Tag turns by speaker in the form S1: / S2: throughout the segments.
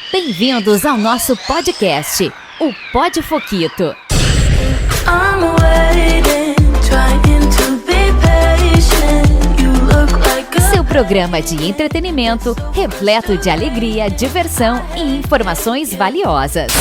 S1: Bem-vindos ao nosso podcast, o Pod Foquito. Seu programa de entretenimento, repleto de alegria, diversão e informações valiosas.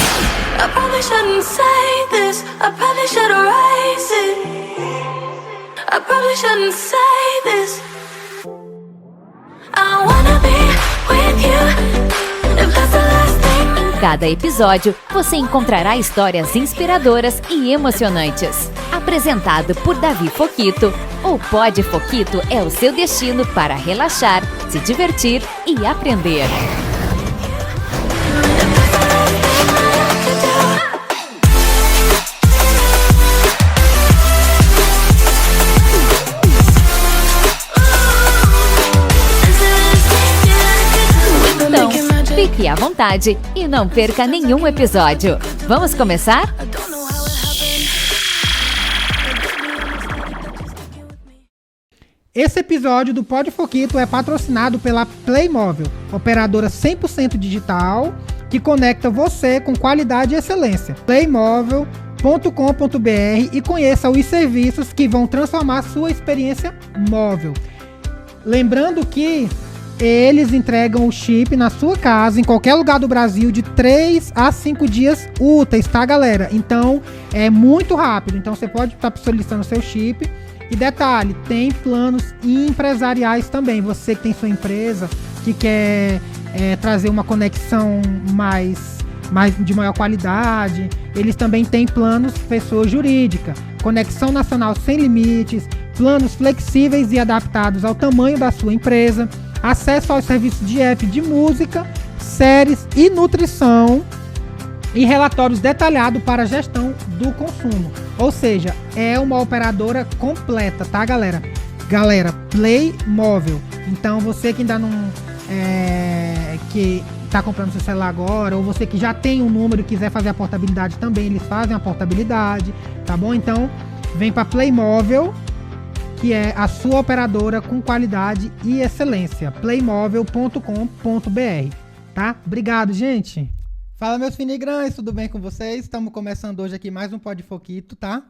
S1: Em cada episódio, você encontrará histórias inspiradoras e emocionantes. Apresentado por Davi Foquito, o Pod Foquito é o seu destino para relaxar, se divertir e aprender. Então, fique à vontade e não perca nenhum episódio. Vamos começar?
S2: Esse episódio do Pod Foquito é patrocinado pela Playmóvel, operadora 100% digital que conecta você com qualidade e excelência. Playmóvel.com.br e conheça os serviços que vão transformar sua experiência móvel. Lembrando que eles entregam o chip na sua casa, em qualquer lugar do Brasil, de 3 a 5 dias úteis, tá, galera? Então, é muito rápido. Então, você pode estar solicitando seu chip. E detalhe, tem planos empresariais também. Você que tem sua empresa, que quer trazer uma conexão de maior qualidade, eles também têm planos pessoa jurídica, conexão nacional sem limites, planos flexíveis e adaptados ao tamanho da sua empresa, acesso aos serviços de app de música, séries e nutrição e relatórios detalhados para a gestão do consumo. Ou seja, é uma operadora completa, tá, galera? Galera, Playmóvel. Então, você que ainda não que tá comprando seu celular agora, ou você que já tem um número e quiser fazer a portabilidade também, eles fazem a portabilidade, tá bom? Então, vem para Playmóvel, que é a sua operadora com qualidade e excelência. Playmóvel.com.br, tá? Obrigado, gente. Fala, meus finigrães, tudo bem com vocês? Estamos começando hoje aqui mais um Pod Foquito, tá?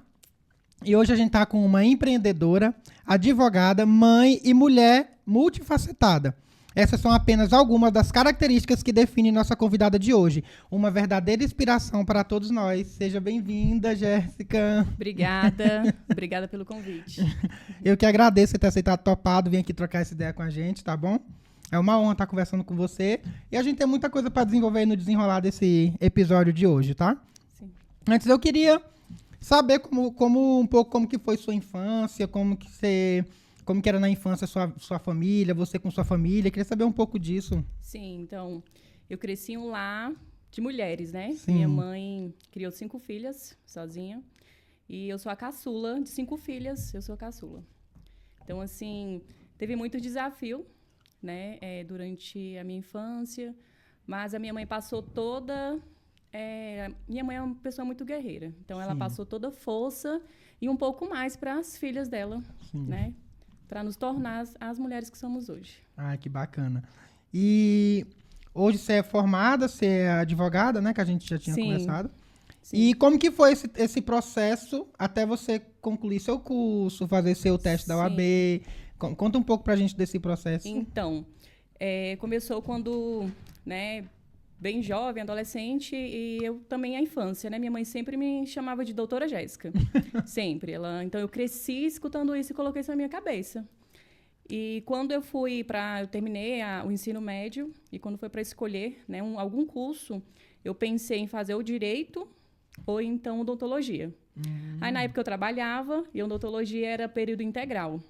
S2: E hoje a gente tá com uma empreendedora, advogada, mãe e mulher multifacetada. Essas são apenas algumas das características que definem nossa convidada de hoje. Uma verdadeira inspiração para todos nós. Seja bem-vinda, Jéssica.
S3: Obrigada pelo convite.
S2: Eu que agradeço você ter aceitado, topado, vir aqui trocar essa ideia com a gente, tá bom? É uma honra estar conversando com você. E a gente tem muita coisa para desenvolver aí no desenrolar desse episódio de hoje, tá?
S3: Sim.
S2: Antes eu queria saber um pouco como que foi sua infância, como que era na infância sua família, você com sua família. Queria saber um pouco disso.
S3: Sim, então, eu cresci em um lar de mulheres, né?
S2: Sim.
S3: Minha mãe criou 5 filhas sozinha. E eu sou a caçula de 5 filhas, eu sou a caçula. Então, assim, teve muito desafio, né, durante a minha infância, mas a minha mãe passou toda... minha mãe é uma pessoa muito guerreira, então ela passou toda a força e um pouco mais para as filhas dela, né, para nos tornar as mulheres que somos hoje.
S2: Ah, que bacana. E hoje você é formada, você é advogada, né, que a gente já tinha conversado. Sim. E como que foi esse processo até você concluir seu curso, fazer seu teste da OAB? Conta um pouco pra gente desse processo.
S3: Então, começou quando, né, bem jovem, adolescente, e eu também a infância, né? Minha mãe sempre me chamava de doutora Jéssica. Sempre. Então, eu cresci escutando isso e coloquei isso na minha cabeça. E quando eu terminei o ensino médio, e quando foi para escolher, né, algum curso, eu pensei em fazer o direito ou então odontologia. Aí, na época, eu trabalhava e odontologia era período integral.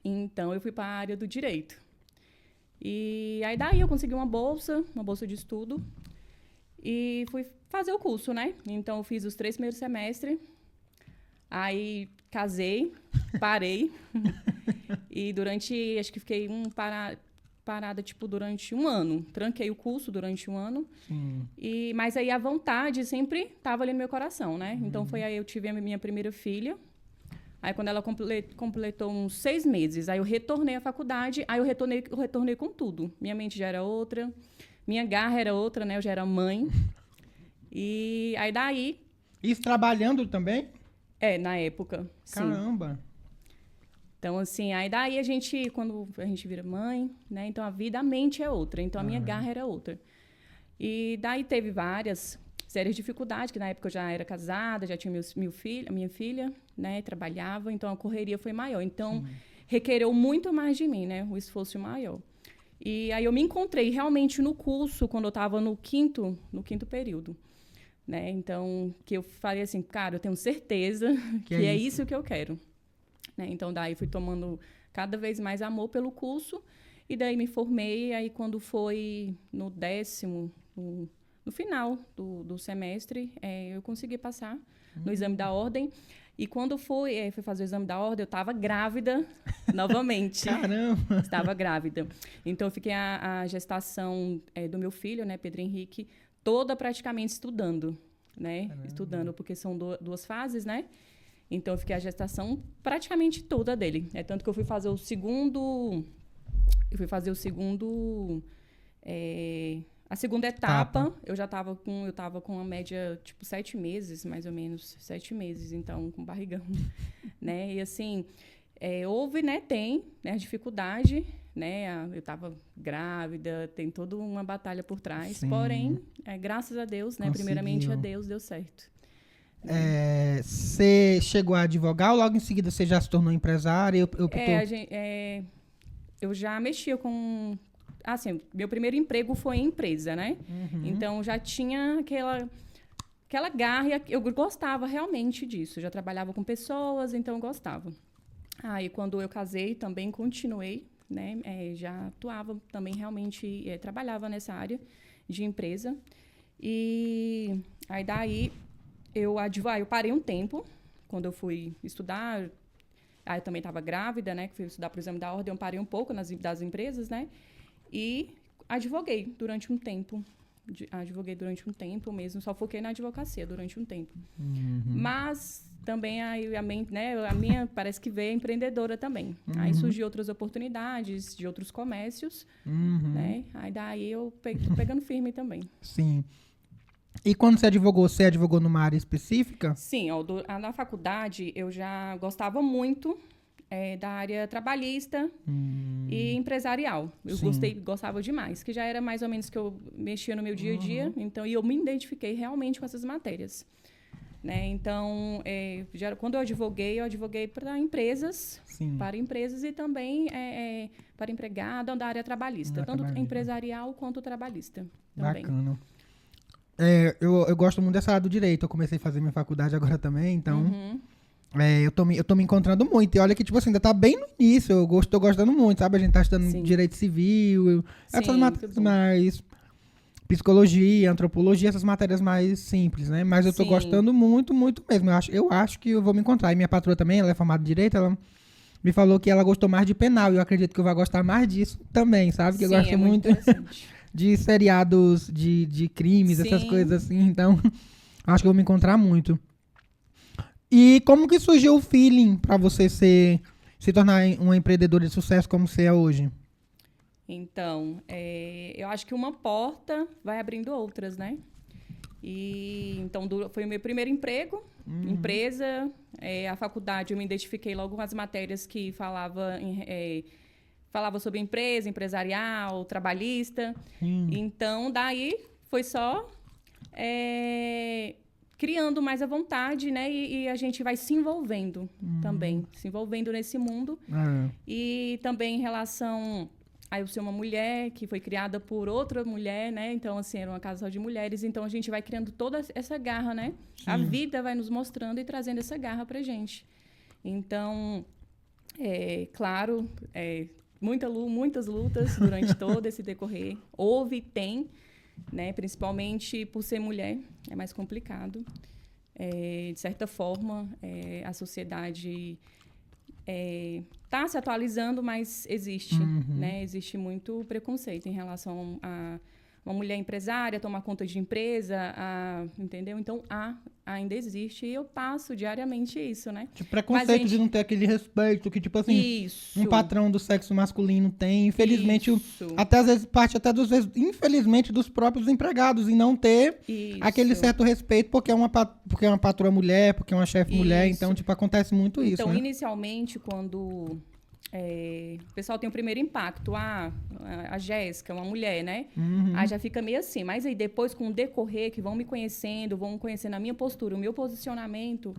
S3: Então, eu fui para a área do direito. E aí, daí, eu consegui uma bolsa de estudo, e fui fazer o curso, né? Então, eu fiz os 3 primeiros semestres, aí casei, parei, e acho que fiquei parada, durante um ano. Tranquei o curso durante um ano, mas aí a vontade sempre estava ali no meu coração, né? Então, foi aí eu tive a minha primeira filha. Aí, quando ela completou uns 6 meses, aí eu retornei à faculdade, aí eu retornei com tudo. Minha mente já era outra, minha garra era outra, né? Eu já era mãe. E aí daí...
S2: Isso trabalhando também?
S3: Na época, sim.
S2: Caramba!
S3: Então, assim, aí daí quando a gente vira mãe, né? Então, a mente é outra. Então, a minha garra era outra. E daí teve várias sérias dificuldades, que na época eu já era casada, já tinha minha filha, né? Trabalhava, então a correria foi maior. Então, requereu muito mais de mim, né? O esforço maior. E aí eu me encontrei realmente no curso, quando eu estava no quinto período. Né? Então, que eu falei assim, cara, eu tenho certeza que é isso que eu quero. Né? Então, daí fui tomando cada vez mais amor pelo curso, e daí me formei, aí quando foi no 10º, no final do semestre, eu consegui passar no exame da ordem, e quando fui fazer o exame da ordem, eu estava grávida novamente.
S2: Caramba!
S3: Estava grávida. Então, eu fiquei a gestação do meu filho, né, Pedro Henrique, toda praticamente estudando, né?
S2: Caramba.
S3: Estudando, porque são duas fases, né? Então, eu fiquei a gestação praticamente toda dele. Tanto que eu fui fazer o segundo... a segunda etapa, eu estava com uma média, tipo, 7 meses, mais ou menos. 7 meses, então, com barrigão. Né? E, assim, houve, né? Tem, né? A dificuldade, né? Eu estava grávida, tem toda uma batalha por trás.
S2: Sim.
S3: Porém, graças a Deus, né?
S2: Conseguiu.
S3: Primeiramente a Deus, deu certo.
S2: Você chegou a advogar ou logo em seguida você já se tornou empresária?
S3: Eu já mexia com... Assim, meu primeiro emprego foi em empresa, né? Então, já tinha aquela garra. Eu gostava realmente disso. Já trabalhava com pessoas, então eu gostava. Aí, quando eu casei, também continuei, né? Já atuava também realmente, trabalhava nessa área de empresa. E aí, daí... Eu parei um tempo, quando eu fui estudar. Aí eu também estava grávida, né? Que fui estudar para o exame da ordem, eu parei um pouco das empresas, né? E advoguei durante um tempo. Mesmo, só foquei na advocacia durante um tempo. Mas também a minha parece que veio empreendedora também. Aí surgiu outras oportunidades de outros comércios, né? Aí daí eu tô pegando firme também.
S2: Sim. E quando você advogou numa área específica?
S3: Sim, na faculdade eu já gostava muito da área trabalhista e empresarial. Eu gostava demais, que já era mais ou menos que eu mexia no meu dia a dia, então, e eu me identifiquei realmente com essas matérias. Né? Então, quando eu advoguei para empresas, e também para empregado da área trabalhista, tanto empresarial quanto trabalhista. Também.
S2: Bacana. Eu gosto muito dessa área do direito. Eu comecei a fazer minha faculdade agora também, então eu tô me encontrando muito. E olha que, tipo assim, ainda tá bem no início. Tô gostando muito, sabe? A gente tá estudando direito civil, essas matérias mais... Psicologia, antropologia, essas matérias mais simples, né? Mas eu tô gostando muito, muito mesmo. Eu acho que eu vou me encontrar. E minha patroa também, ela é formada em direito, ela me falou que ela gostou mais de penal. E eu acredito que eu vou gostar mais disso também, sabe? Que eu gosto muito de seriados de crimes, essas coisas assim. Então, acho que eu vou me encontrar muito. E como que surgiu o feeling pra você se tornar uma empreendedora de sucesso como você é hoje?
S3: Então, eu acho que uma porta vai abrindo outras, né? E então foi o meu primeiro emprego, empresa. A faculdade eu me identifiquei logo com as matérias que falava sobre empresa, empresarial, trabalhista. Então, daí foi só criando mais à vontade, né? E a gente vai se envolvendo também, se envolvendo nesse mundo. E também em relação... Aí eu sou uma mulher que foi criada por outra mulher, né? Então, assim, era uma casa só de mulheres. Então, a gente vai criando toda essa garra, né? A vida vai nos mostrando e trazendo essa garra pra gente. Então, claro, muitas lutas durante todo esse decorrer. Houve e tem, né? Principalmente por ser mulher, é mais complicado. De certa forma, a sociedade... Está se atualizando, mas existe, né? Existe muito preconceito em relação uma mulher empresária tomar conta de empresa, entendeu? Então, ainda existe e eu passo diariamente isso, né?
S2: Tipo, preconceito de não ter aquele respeito que, tipo assim, um patrão do sexo masculino tem. Infelizmente, até às vezes parte até infelizmente, dos próprios empregados em não ter aquele certo respeito porque é uma patroa mulher, porque é uma chefe mulher. Então, tipo, acontece muito isso,
S3: então,
S2: né?
S3: Inicialmente, quando o pessoal tem o primeiro impacto, a Jéssica, uma mulher, né? Aí já fica meio assim. Mas aí depois, com o decorrer, que vão me conhecendo, vão conhecendo a minha postura, o meu posicionamento.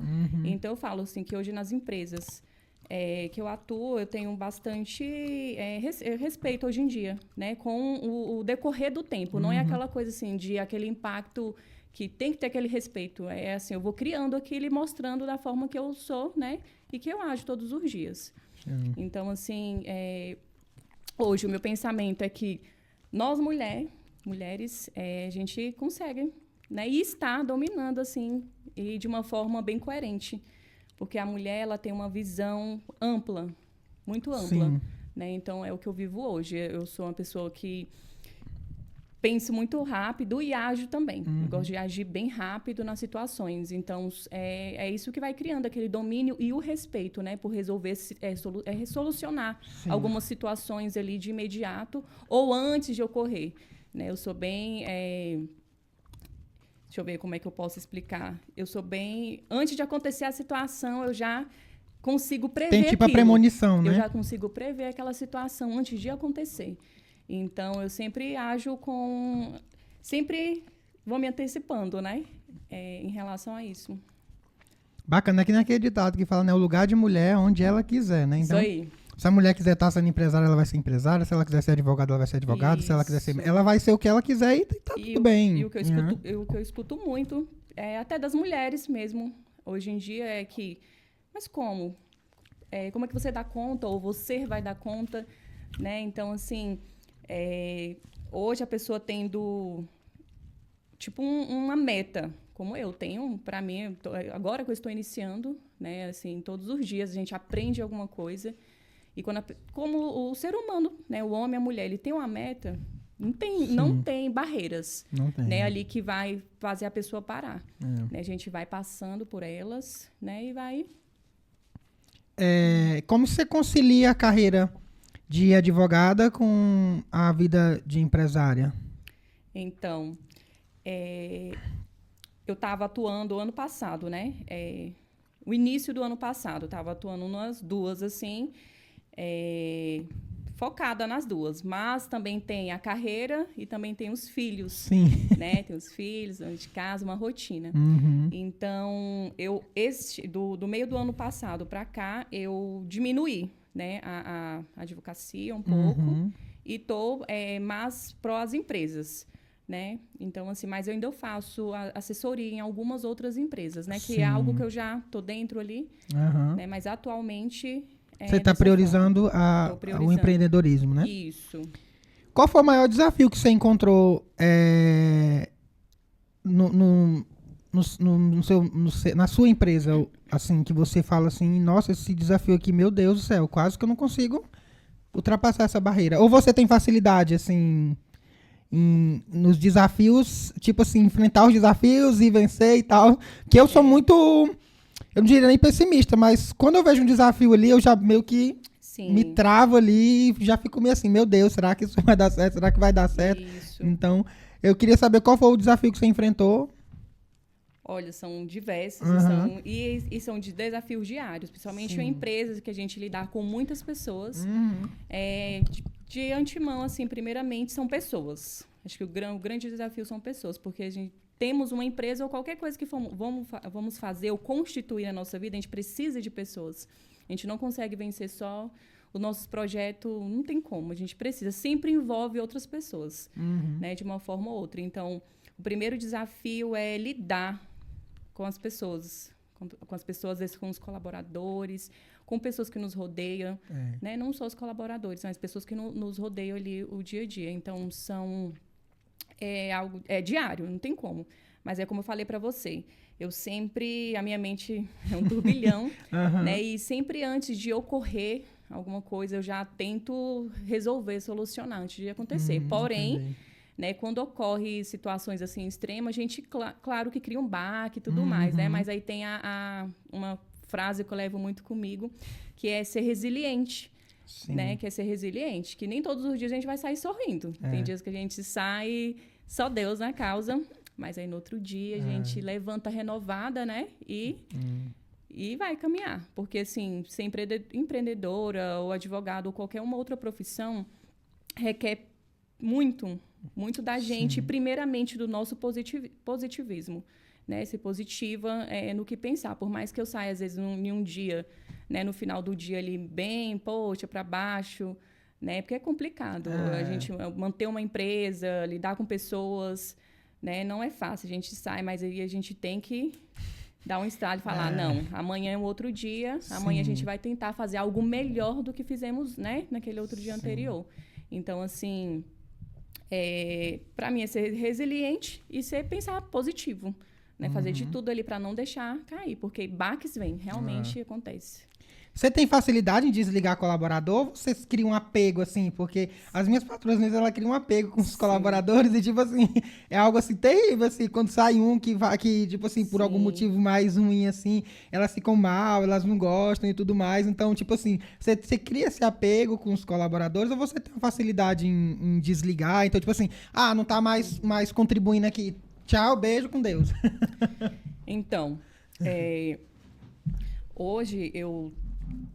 S3: Então, eu falo assim, que hoje nas empresas que eu atuo, eu tenho bastante respeito hoje em dia, né? Com o decorrer do tempo. Não é aquela coisa assim, de aquele impacto que tem que ter aquele respeito. É assim, eu vou criando aquilo e mostrando da forma que eu sou, né? E que eu ajo todos os dias. Então, assim, hoje o meu pensamento é que nós mulheres, a gente consegue, né? E está dominando, assim, e de uma forma bem coerente. Porque a mulher, ela tem uma visão ampla, muito ampla. Né? Então, é o que eu vivo hoje. Eu sou uma pessoa que penso muito rápido e ajo também. Eu gosto de agir bem rápido nas situações. Então, é isso que vai criando aquele domínio e o respeito, né? Por resolver, solucionar algumas situações ali de imediato ou antes de ocorrer. Né? Eu sou bem... Deixa eu ver como é que eu posso explicar. Eu sou bem... Antes de acontecer a situação, eu já consigo prever
S2: Tem tipo aquilo. A premonição, né?
S3: Eu já consigo prever aquela situação antes de acontecer. Então, eu sempre ajo sempre vou me antecipando, né? Em relação a isso.
S2: Bacana, que naquele ditado que fala, né? O lugar de mulher é onde ela quiser, né? Então,
S3: isso aí.
S2: Se a mulher quiser estar sendo empresária, ela vai ser empresária. Se ela quiser ser advogada, ela vai ser advogada. Se ela quiser ser... Ela vai ser o que ela quiser e tá tudo bem.
S3: E o que eu escuto muito, até das mulheres mesmo, hoje em dia, é que... Mas como? Como é que você dá conta? Ou você vai dar conta? Né? Então, assim... hoje a pessoa tendo tipo uma meta, como eu tenho, para mim, agora que eu estou iniciando, né, assim, todos os dias a gente aprende alguma coisa e como o ser humano, né, o homem e a mulher, ele tem uma meta, não tem barreiras,
S2: não tem,
S3: né, ali que vai fazer a pessoa parar, né, a gente vai passando por elas, né, e vai.
S2: Como você concilia a carreira de advogada com a vida de empresária?
S3: Então, eu estava atuando ano passado, né? O início do ano passado, estava atuando nas duas, assim, focada nas duas. Mas também tem a carreira e também tem os filhos.
S2: Sim.
S3: Né? Tem os filhos, dentro de casa, uma rotina. Então, do meio do ano passado para cá, eu diminuí, né, a advocacia um pouco e estou mais pró-as empresas, né? Então, assim, mas eu ainda faço assessoria em algumas outras empresas, né? Que é algo que eu já estou dentro ali, né? Mas atualmente...
S2: Você está priorizando o empreendedorismo, né?
S3: Isso.
S2: Qual foi o maior desafio que você encontrou na sua empresa, assim, que você fala assim, nossa, esse desafio aqui, meu Deus do céu, quase que eu não consigo ultrapassar essa barreira. Ou você tem facilidade, assim, nos desafios, tipo assim, enfrentar os desafios e vencer e tal, que eu sou muito, eu não diria nem pessimista, mas quando eu vejo um desafio ali, eu já meio que me travo ali e já fico meio assim, meu Deus, será que isso vai dar certo? Será que vai dar certo?
S3: Isso.
S2: Então, eu queria saber qual foi o desafio que você enfrentou.
S3: Olha, são diversos e são de desafios diários, principalmente em empresas que a gente lidar com muitas pessoas. De antemão, assim, primeiramente, são pessoas. Acho que o grande desafio são pessoas, porque a gente temos uma empresa ou qualquer coisa que vamos fazer ou constituir na nossa vida, a gente precisa de pessoas. A gente não consegue vencer só o nosso projeto, não tem como, a gente precisa. Sempre envolve outras pessoas, né, de uma forma ou outra. Então, o primeiro desafio é lidar com as pessoas, às vezes com os colaboradores, com pessoas que nos rodeiam, né? Não só os colaboradores, mas pessoas que nos rodeiam ali o dia a dia. Então, algo diário, não tem como. Mas é como eu falei para você, a minha mente é um turbilhão, né? E sempre antes de ocorrer alguma coisa, eu já tento resolver, solucionar antes de acontecer. Porém, né? Quando ocorre situações assim extremas, a gente, claro que cria um baque e tudo mais, né? Mas aí tem uma frase que eu levo muito comigo, que é ser resiliente.
S2: Sim.
S3: Né? Que é ser resiliente. Que nem todos os dias a gente vai sair sorrindo. Tem dias que a gente sai, só Deus na causa, mas aí no outro dia a gente levanta renovada, né? E vai caminhar. Porque, assim, ser empreendedora ou advogado ou qualquer uma outra profissão requer muito da gente, primeiramente do nosso positivismo. Né? Ser positiva no que pensar. Por mais que eu saia, às vezes, em um dia, né, no final do dia ali, bem, poxa, para baixo, né? Porque é complicado. A gente manter uma empresa, lidar com pessoas, né? Não é fácil. A gente sai, mas aí a gente tem que dar um estralo e falar, não, amanhã é um outro dia, amanhã a gente vai tentar fazer algo melhor do que fizemos, né, naquele outro dia anterior. Então, assim, para mim é ser resiliente e pensar positivo. Né? Fazer de tudo ali para não deixar cair, porque baques vêm, realmente acontece.
S2: Você tem facilidade em desligar colaborador ou vocês criam um apego, assim? Porque as minhas patroas, ela cria um apego com os colaboradores e, tipo assim, é algo, assim, terrível, assim, quando sai um que tipo assim, por algum motivo mais ruim, assim, elas ficam mal, elas não gostam e tudo mais. Então, tipo assim, você cria esse apego com os colaboradores ou você tem uma facilidade em desligar? Então, tipo assim, não tá mais contribuindo aqui. Tchau, beijo, com Deus.
S3: Então, hoje eu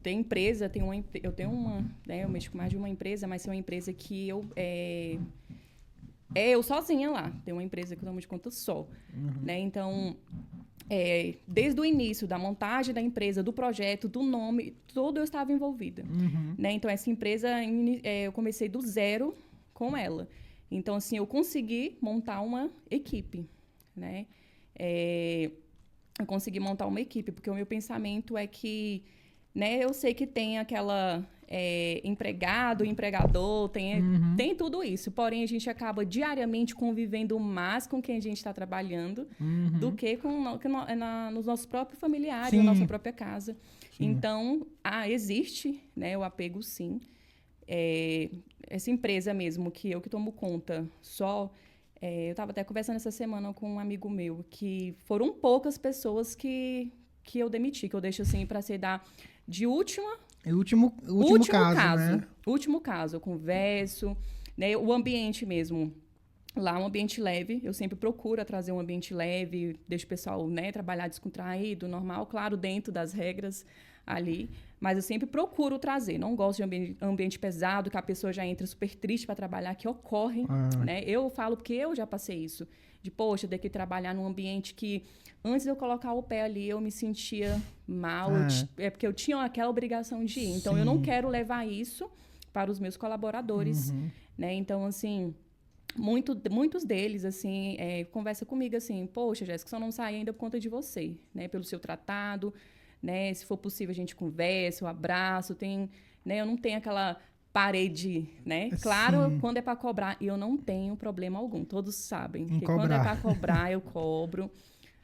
S3: tenho empresa, eu tenho uma, né, eu mexo com mais de uma empresa, mas é uma empresa que eu sozinha lá, tenho uma empresa que eu tomo de conta só, né, então, desde o início da montagem da empresa, do projeto, do nome, tudo eu estava envolvida, né, então essa empresa, eu comecei do zero com ela, então, assim, eu consegui montar uma equipe, né, eu consegui montar uma equipe, porque o meu pensamento é que, né, eu sei que tem aquela empregado, empregador, tem tudo isso. Porém, a gente acaba diariamente convivendo mais com quem a gente está trabalhando do que nos nossos próprios familiares, na nossa própria casa. Sim. Então, existe, né, o apego, sim. Essa empresa mesmo, que eu que tomo conta só... eu estava até conversando essa semana com um amigo meu, que foram poucas pessoas que eu demiti, que eu deixo assim para ser de último
S2: caso, né?
S3: Último caso, eu converso, né? O ambiente mesmo, lá um ambiente leve, eu sempre procuro trazer um ambiente leve, deixo o pessoal, né, trabalhar descontraído, normal, claro, dentro das regras ali, mas eu sempre procuro trazer, não gosto de ambiente pesado, que a pessoa já entra super triste para trabalhar, que ocorre, né? Eu falo porque eu já passei isso, de, poxa, ter que trabalhar num ambiente que, antes de eu colocar o pé ali, eu me sentia mal, porque eu tinha aquela obrigação de ir, então eu não quero levar isso para os meus colaboradores, né? Então, assim... Muitos deles, assim, conversam comigo assim, poxa, Jéssica, só não saí ainda por conta de você, né? Pelo seu tratado, né? Se for possível, a gente conversa, eu abraço, né? Eu não tenho aquela parede, né? Claro, quando é para cobrar, eu não tenho problema algum, todos sabem. Que quando é para cobrar, eu cobro,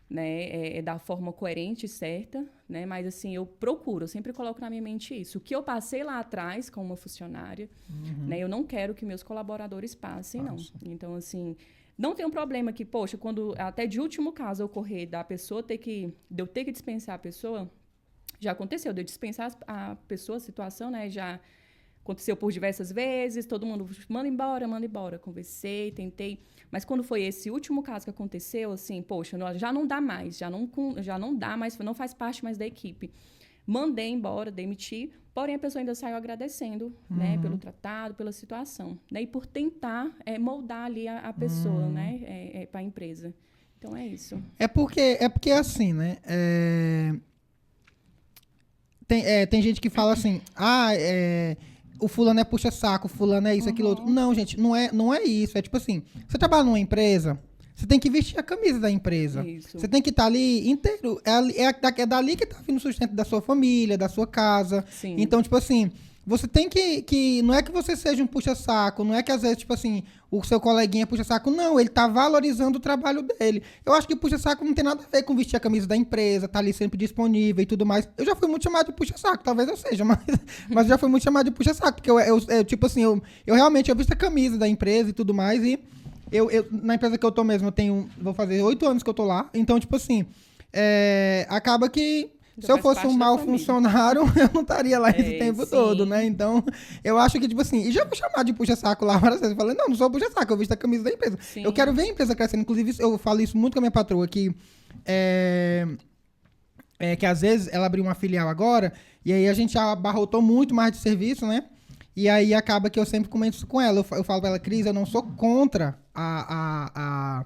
S3: né? Da forma coerente e certa, né? Mas, assim, eu sempre coloco na minha mente isso. O que eu passei lá atrás com uma funcionária, né? Eu não quero que meus colaboradores passem, não. Então, assim, não tem um problema que, poxa, quando até de último caso ocorrer da pessoa de eu ter que dispensar a pessoa, já aconteceu, de eu dispensar a pessoa, a situação, né? Já aconteceu por diversas vezes, todo mundo manda embora, conversei, tentei. Mas quando foi esse último caso que aconteceu, assim, poxa, já não dá mais, já não dá mais, não faz parte mais da equipe. Mandei embora, demiti, porém a pessoa ainda saiu agradecendo, né, pelo tratado, pela situação, né, e por tentar moldar ali a pessoa, né, para a empresa. Então é isso.
S2: É porque assim, né, tem gente que fala assim, o fulano é puxa-saco, o fulano é isso, aquilo outro. Não, gente, não é isso. É tipo assim, você trabalha numa empresa, você tem que vestir a camisa da empresa. Isso. Você tem que estar ali inteiro. É dali que tá vindo o sustento da sua família, da sua casa. Sim. Então, tipo assim, você tem que... Não é que você seja um puxa-saco, não é que às vezes, tipo assim, o seu coleguinha é puxa-saco. Não, ele tá valorizando o trabalho dele. Eu acho que puxa-saco não tem nada a ver com vestir a camisa da empresa, tá ali sempre disponível e tudo mais. Eu já fui muito chamado de puxa-saco, talvez eu seja, mas eu já fui muito chamado de puxa-saco, porque eu tipo assim, eu realmente visto a camisa da empresa e tudo mais e Na empresa que eu tô mesmo, vou fazer 8 anos que eu tô lá. Então, tipo assim, acaba que se eu fosse um mau funcionário, eu não estaria lá esse tempo todo, né? Então, eu acho que, tipo assim, e já vou chamar de puxa-saco lá várias vezes. Eu falei, não sou puxa-saco, eu visto a camisa da empresa. Sim. Eu quero ver a empresa crescendo. Inclusive, eu falo isso muito com a minha patroa, que que às vezes ela abriu uma filial agora, e aí a gente abarrotou muito mais de serviço, né? E aí acaba que eu sempre comento isso com ela. Eu falo pra ela, Cris, eu não sou contra a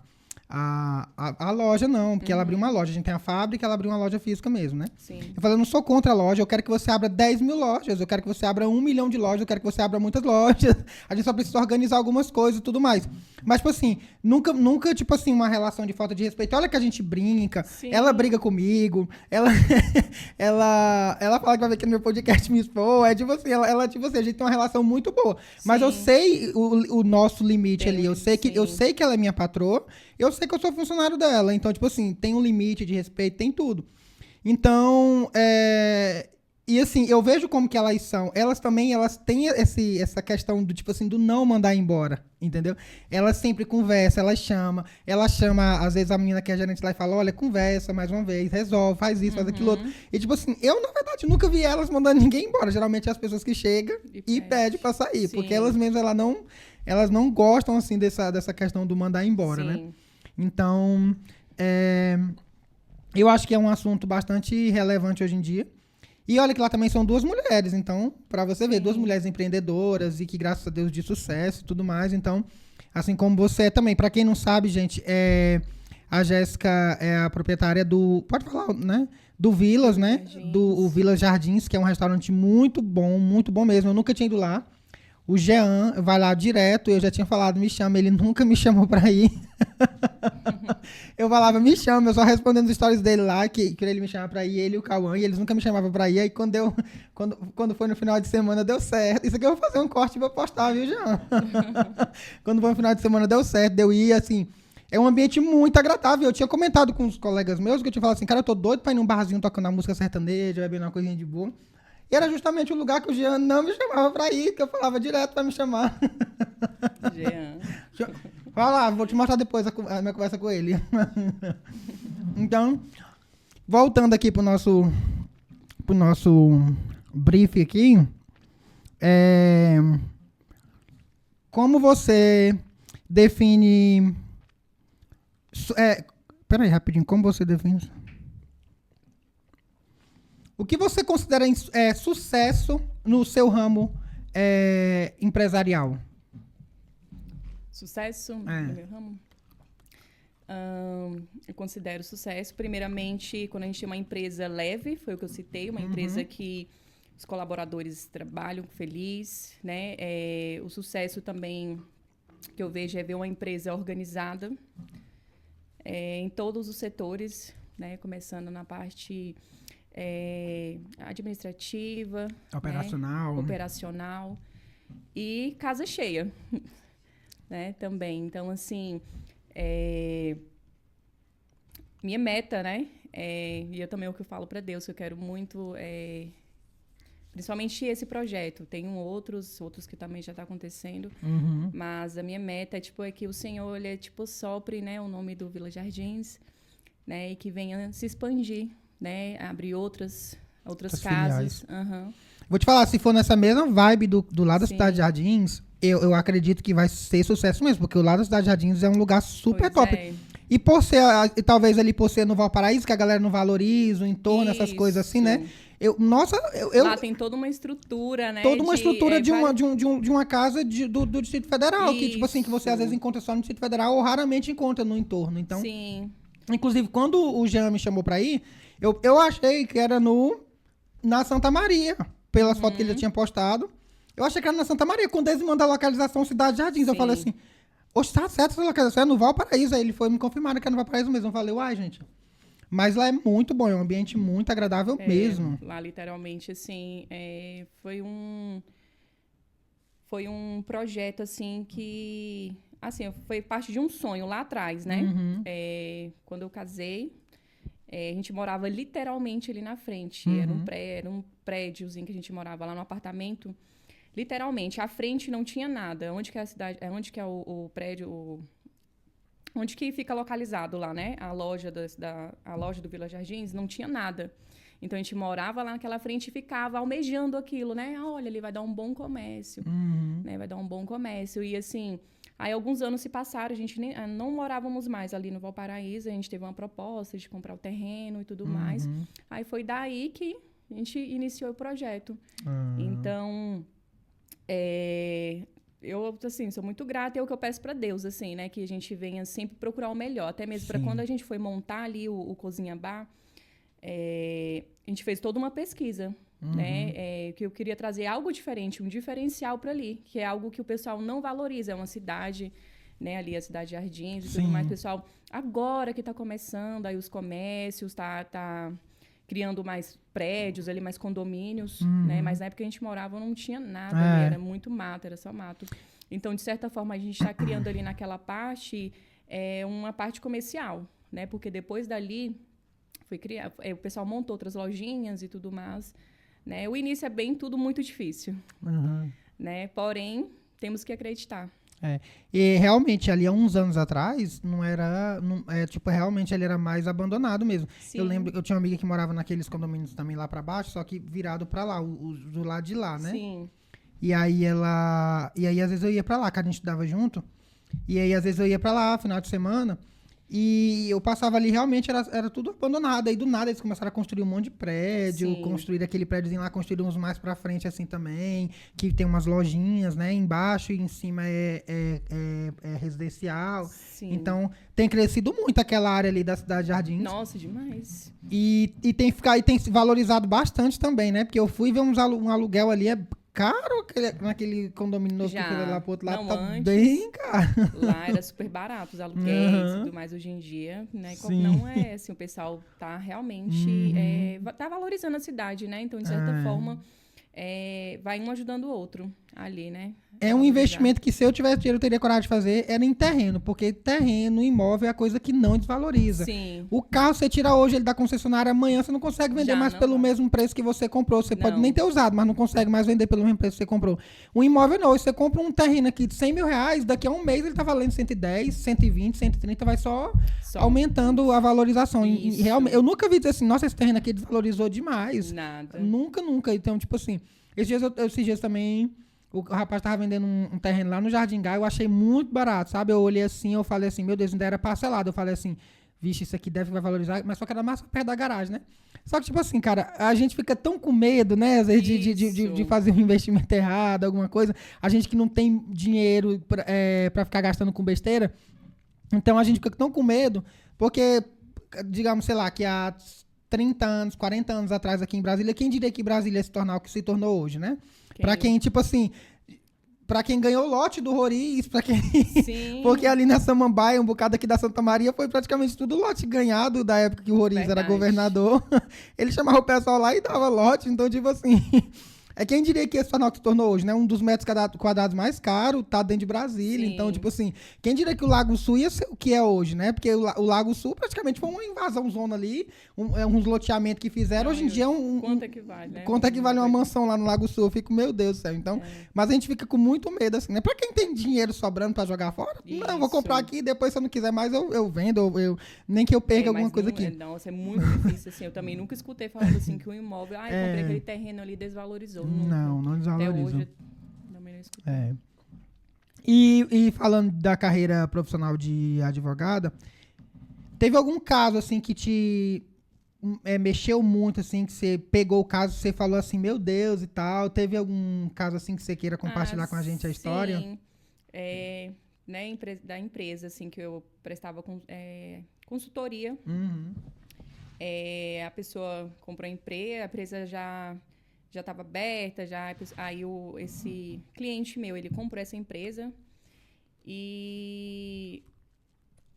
S2: loja, não, porque ela abriu uma loja. A gente tem a fábrica, ela abriu uma loja física mesmo, né?
S3: Sim.
S2: Eu falei, eu não sou contra a loja, eu quero que você abra 10 mil lojas, eu quero que você abra 1 milhão de lojas, eu quero que você abra muitas lojas. A gente só precisa organizar algumas coisas e tudo mais. Mas, tipo assim, nunca, tipo assim, uma relação de falta de respeito. Olha que a gente brinca, Sim. ela briga comigo, ela fala que vai ver aqui no meu podcast me expor, tipo assim, tipo assim, a gente tem uma relação muito boa. Mas Sim. eu sei o nosso limite ali, eu sei que ela é minha patroa, eu sei que eu sou funcionário dela, então, tipo assim, tem um limite de respeito, tem tudo. Então, e assim, eu vejo como que elas são. Elas têm essa questão do, tipo assim, do não mandar embora, entendeu? Elas sempre conversam, ela chama, às vezes a menina que é gerente lá e fala, olha, conversa mais uma vez, resolve, faz isso, faz aquilo outro. E tipo assim, eu, na verdade, nunca vi elas mandando ninguém embora. Geralmente é as pessoas que chegam e pedem pra sair, Sim. porque elas mesmas, elas não gostam, assim, dessa questão do mandar embora, Sim. né? Então, eu acho que é um assunto bastante relevante hoje em dia. E olha que lá também são 2 mulheres, então, pra você ver, 2 mulheres empreendedoras e que, graças a Deus, de sucesso e tudo mais. Então, assim como você também. Pra quem não sabe, gente, a Jéssica é a proprietária pode falar, né? Do Vilas, né? O Vilas Jardins, que é um restaurante muito bom mesmo. Eu nunca tinha ido lá. O Jean vai lá direto, eu já tinha falado, me chama, ele nunca me chamou pra ir. Eu falava, me chama, eu só respondendo as stories dele lá, que ele me chamava pra ir, ele e o Cauã, e eles nunca me chamavam pra ir. Aí quando foi no final de semana, deu certo. Isso aqui eu vou fazer um corte pra postar, viu, Jean? Quando foi no final de semana, deu certo, deu ir, assim. É um ambiente muito agradável. Eu tinha comentado com os colegas meus, que eu tinha falado assim, cara, eu tô doido pra ir num barzinho tocando a música sertaneja, bebendo uma coisinha de boa. E era justamente o lugar que o Jean não me chamava pra ir, que eu falava direto pra me chamar.
S3: Jean.
S2: Vai lá, vou te mostrar depois a minha conversa com ele. Então, voltando aqui pro nosso brief aqui, como você define... peraí, rapidinho, como você define... O que você considera sucesso no seu ramo empresarial?
S3: Sucesso no meu ramo? Eu considero sucesso, primeiramente, quando a gente tem uma empresa leve, foi o que eu citei, uma empresa que os colaboradores trabalham felizes, né? O sucesso também que eu vejo é ver uma empresa organizada em todos os setores, né? Começando na parte... administrativa, operacional e casa cheia, né, também. Então, assim, minha meta, né, e eu também o que eu falo para Deus, que eu quero muito, principalmente esse projeto, tem outros que também já está acontecendo, mas a minha meta é que o Senhor, ele sopre, né, o nome do Vila Jardins, né, e que venha se expandir, né, abrir outras casas.
S2: Vou te falar, se for nessa mesma vibe do lado da Cidade Jardins, eu acredito que vai ser sucesso mesmo, porque o lado da Cidade Jardins é um lugar super top. E por ser, talvez ali por ser no Valparaíso, que a galera não valoriza, o entorno, essas coisas assim, né?
S3: Lá tem toda uma estrutura, né?
S2: Toda uma estrutura de uma casa do Distrito Federal, que, tipo assim, que você às vezes encontra só no Distrito Federal ou raramente encontra no entorno. Então,
S3: Sim.
S2: Inclusive, quando o Jean me chamou pra ir, eu achei que era na Santa Maria, pelas fotos que ele já tinha postado. Eu achei que era na Santa Maria, quando eles mandam a localização Cidade Jardins. Sim. Eu falei assim, oxe, tá certo essa localização, é no Valparaíso. Aí ele foi me confirmar que é no Valparaíso mesmo. Eu falei, uai, gente. Mas lá é muito bom, é um ambiente muito agradável mesmo.
S3: Lá, literalmente, assim, foi um projeto, assim, que... Assim, foi parte de um sonho lá atrás, né? Quando eu casei, a gente morava literalmente ali na frente. Era um prédiozinho que a gente morava lá no apartamento. Literalmente, à frente não tinha nada. Onde que é a cidade? Onde que é o prédio, onde que fica localizado lá, né? A loja, a loja do Vila Jardins não tinha nada. Então, a gente morava lá naquela frente e ficava almejando aquilo, né? Olha, ali vai dar um bom comércio, né? Vai dar um bom comércio. E, assim, aí alguns anos se passaram, a gente não morávamos mais ali no Valparaíso, a gente teve uma proposta de comprar o terreno e tudo mais. Aí foi daí que a gente iniciou o projeto. Então, eu, assim, sou muito grata e é o que eu peço para Deus, assim, né? Que a gente venha sempre procurar o melhor. Até mesmo para quando a gente foi montar ali o Cozinha Bar, a gente fez toda uma pesquisa, né? Que eu queria trazer algo diferente, um diferencial para ali, que é algo que o pessoal não valoriza. É uma cidade, né? Ali a cidade de Jardins e tudo mais. Pessoal, agora que está começando, aí os comércios, tá criando mais prédios ali, mais condomínios, né? Mas na época que a gente morava não tinha nada, ali, era muito mato, era só mato. Então, de certa forma, a gente está criando ali naquela parte uma parte comercial, né? Porque depois dali foi criar, o pessoal montou outras lojinhas e tudo mais, né? O início é bem tudo muito difícil, né? Porém, temos que acreditar.
S2: E realmente, ali há uns anos atrás, tipo, realmente ele era mais abandonado mesmo.
S3: Sim.
S2: Eu lembro, eu tinha uma amiga que morava naqueles condomínios também lá pra baixo, só que virado pra lá, do lado de lá, né?
S3: Sim.
S2: E aí às vezes eu ia pra lá, que a gente estudava junto, e aí às vezes eu ia pra lá, final de semana, e eu passava ali, realmente era tudo abandonado. Aí do nada eles começaram a construir um monte de prédio, construir aquele prédiozinho lá, construíram uns mais pra frente assim também, que tem umas lojinhas, né, embaixo e em cima é residencial.
S3: Sim.
S2: Então tem crescido muito aquela área ali da cidade de Jardins.
S3: Nossa, demais.
S2: E tem se valorizado bastante também, né, porque eu fui ver um aluguel ali, caro naquele condomínio novo que foi lá pro outro lado, tá
S3: antes,
S2: bem caro.
S3: Lá era super barato os aluguéis e tudo mais. Hoje em dia, né? Não é assim, o pessoal tá realmente tá valorizando a cidade, né? Então, de certa forma, vai um ajudando o outro ali, né?
S2: É um investimento que, se eu tivesse dinheiro, eu teria coragem de fazer, era em terreno, porque terreno, imóvel é a coisa que não desvaloriza.
S3: Sim.
S2: O carro, você tira hoje ele da concessionária, amanhã você não consegue vender mais pelo mesmo preço que você comprou. Você pode nem ter usado, mas não consegue mais vender pelo mesmo preço que você comprou. O imóvel não, você compra um terreno aqui de 100 mil reais, daqui a um mês ele tá valendo 110, 120, 130, vai só aumentando a valorização. E realmente, eu nunca vi dizer assim, nossa, esse terreno aqui desvalorizou demais.
S3: Nada.
S2: Nunca. Então, tipo assim, esses dias também... O rapaz tava vendendo um terreno lá no Jardim Gá, eu achei muito barato, sabe? Eu olhei assim, eu falei assim, meu Deus, ainda era parcelado. Eu falei assim, vixe, isso aqui vai valorizar, mas só que era mais perto da garagem, né? Só que, tipo assim, cara, a gente fica tão com medo, né? Às vezes de fazer um investimento errado, alguma coisa. A gente que não tem dinheiro pra ficar gastando com besteira. Então, a gente fica tão com medo, porque, digamos, sei lá, que há 30 anos, 40 anos atrás aqui em Brasília, quem diria que Brasília ia se tornar o que se tornou hoje, né? Pra quem, tipo assim, pra quem ganhou o lote do Roriz, pra quem...
S3: Sim.
S2: Porque ali na Samambaia, um bocado aqui da Santa Maria, foi praticamente tudo lote ganhado da época que o Roriz era governador. Ele chamava o pessoal lá e dava lote, então, tipo assim... Quem diria que esse tornal que se tornou hoje, né? Um dos metros quadrados mais caros, tá dentro de Brasília. Sim. Então, tipo assim, quem diria que o Lago Sul ia ser o que é hoje, né? Porque o Lago Sul praticamente foi uma invasão zona ali, uns loteamentos que fizeram. Hoje em dia
S3: quanto é que vale, né?
S2: Quanto é que vale uma mansão lá no Lago Sul? Eu fico, meu Deus do céu. Então, mas a gente fica com muito medo, assim, né? Pra quem tem dinheiro sobrando pra jogar fora, não, vou comprar aqui, depois se eu não quiser mais, eu vendo, nem que eu perca alguma coisa aqui.
S3: Nossa, é muito difícil, assim. Eu também nunca escutei falando assim que o imóvel, comprei aquele terreno ali, desvalorizou.
S2: Não desvaloriza.
S3: Até hoje, também não escutei.
S2: E falando da carreira profissional de advogada, teve algum caso, assim, que te mexeu muito, assim, que você pegou o caso, você falou assim, meu Deus e tal? Teve algum caso, assim, que você queira compartilhar com a gente a história?
S3: Sim. Né, da empresa, assim, que eu prestava consultoria. A pessoa comprou a empresa já estava aberta, aí esse cliente meu, ele comprou essa empresa e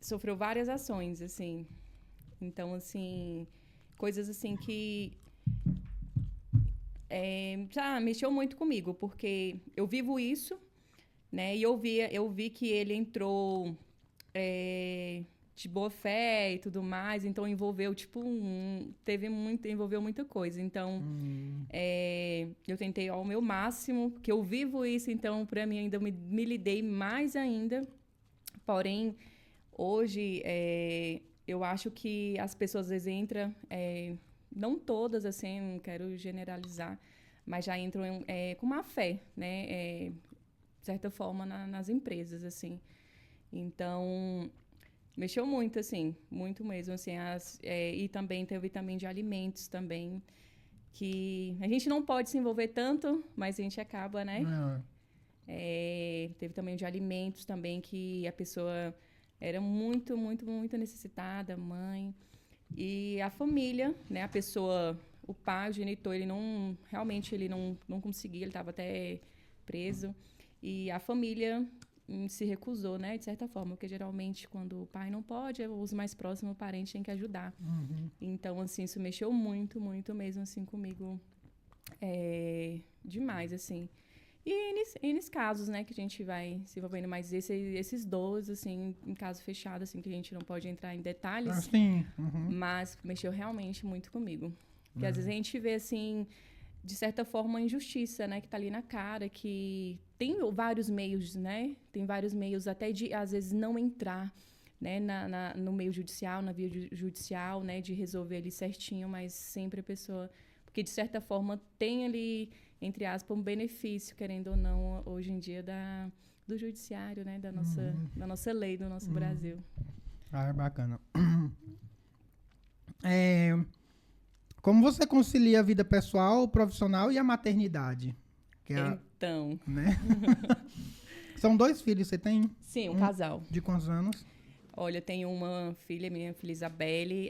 S3: sofreu várias ações, assim. Então, assim, coisas assim que já mexeu muito comigo, porque eu vivo isso, né? E eu vi que ele entrou de boa fé e tudo mais, então envolveu, tipo, envolveu muita coisa. Então, eu tentei ao meu máximo, que eu vivo isso, então, para mim, ainda me lidei mais ainda. Porém, Hoje, eu acho que as pessoas às vezes entram, não todas, assim, não quero generalizar, mas já entram com má fé, né? De certa forma, nas empresas, assim. Então, mexeu muito, assim, muito mesmo, assim. E também teve também de alimentos também, que a gente não pode se envolver tanto, mas a gente acaba, né? Teve também de alimentos também, que a pessoa era muito, muito, muito necessitada, mãe. E a família, né? A pessoa, o pai, o genitor, realmente ele não conseguia, ele estava até preso. E a família se recusou, né? De certa forma, porque geralmente quando o pai não pode, os mais próximos, o parente tem que ajudar. Então, assim, isso mexeu muito, muito mesmo, assim, comigo. Demais, assim. E nos casos, né, que a gente vai se envolvendo, mas esses 12, assim, em caso fechado, assim, que a gente não pode entrar em detalhes.
S2: Sim.
S3: Mas mexeu realmente muito comigo. Porque às vezes a gente vê, assim, de certa forma, uma injustiça, né, que tá ali na cara, que tem vários meios, né? Tem vários meios até de, às vezes, não entrar, né, no meio judicial, na via judicial, né, de resolver ali certinho, mas sempre a pessoa... Porque, de certa forma, tem ali, entre aspas, um benefício, querendo ou não, hoje em dia, do judiciário, né, da nossa lei, do nosso Brasil.
S2: Ah, é bacana. Como você concilia a vida pessoal, profissional e a maternidade?
S3: Então...
S2: Né? São 2 filhos, você tem?
S3: Sim, um casal.
S2: De quantos anos?
S3: Olha, tenho uma filha, minha filha Isabelle,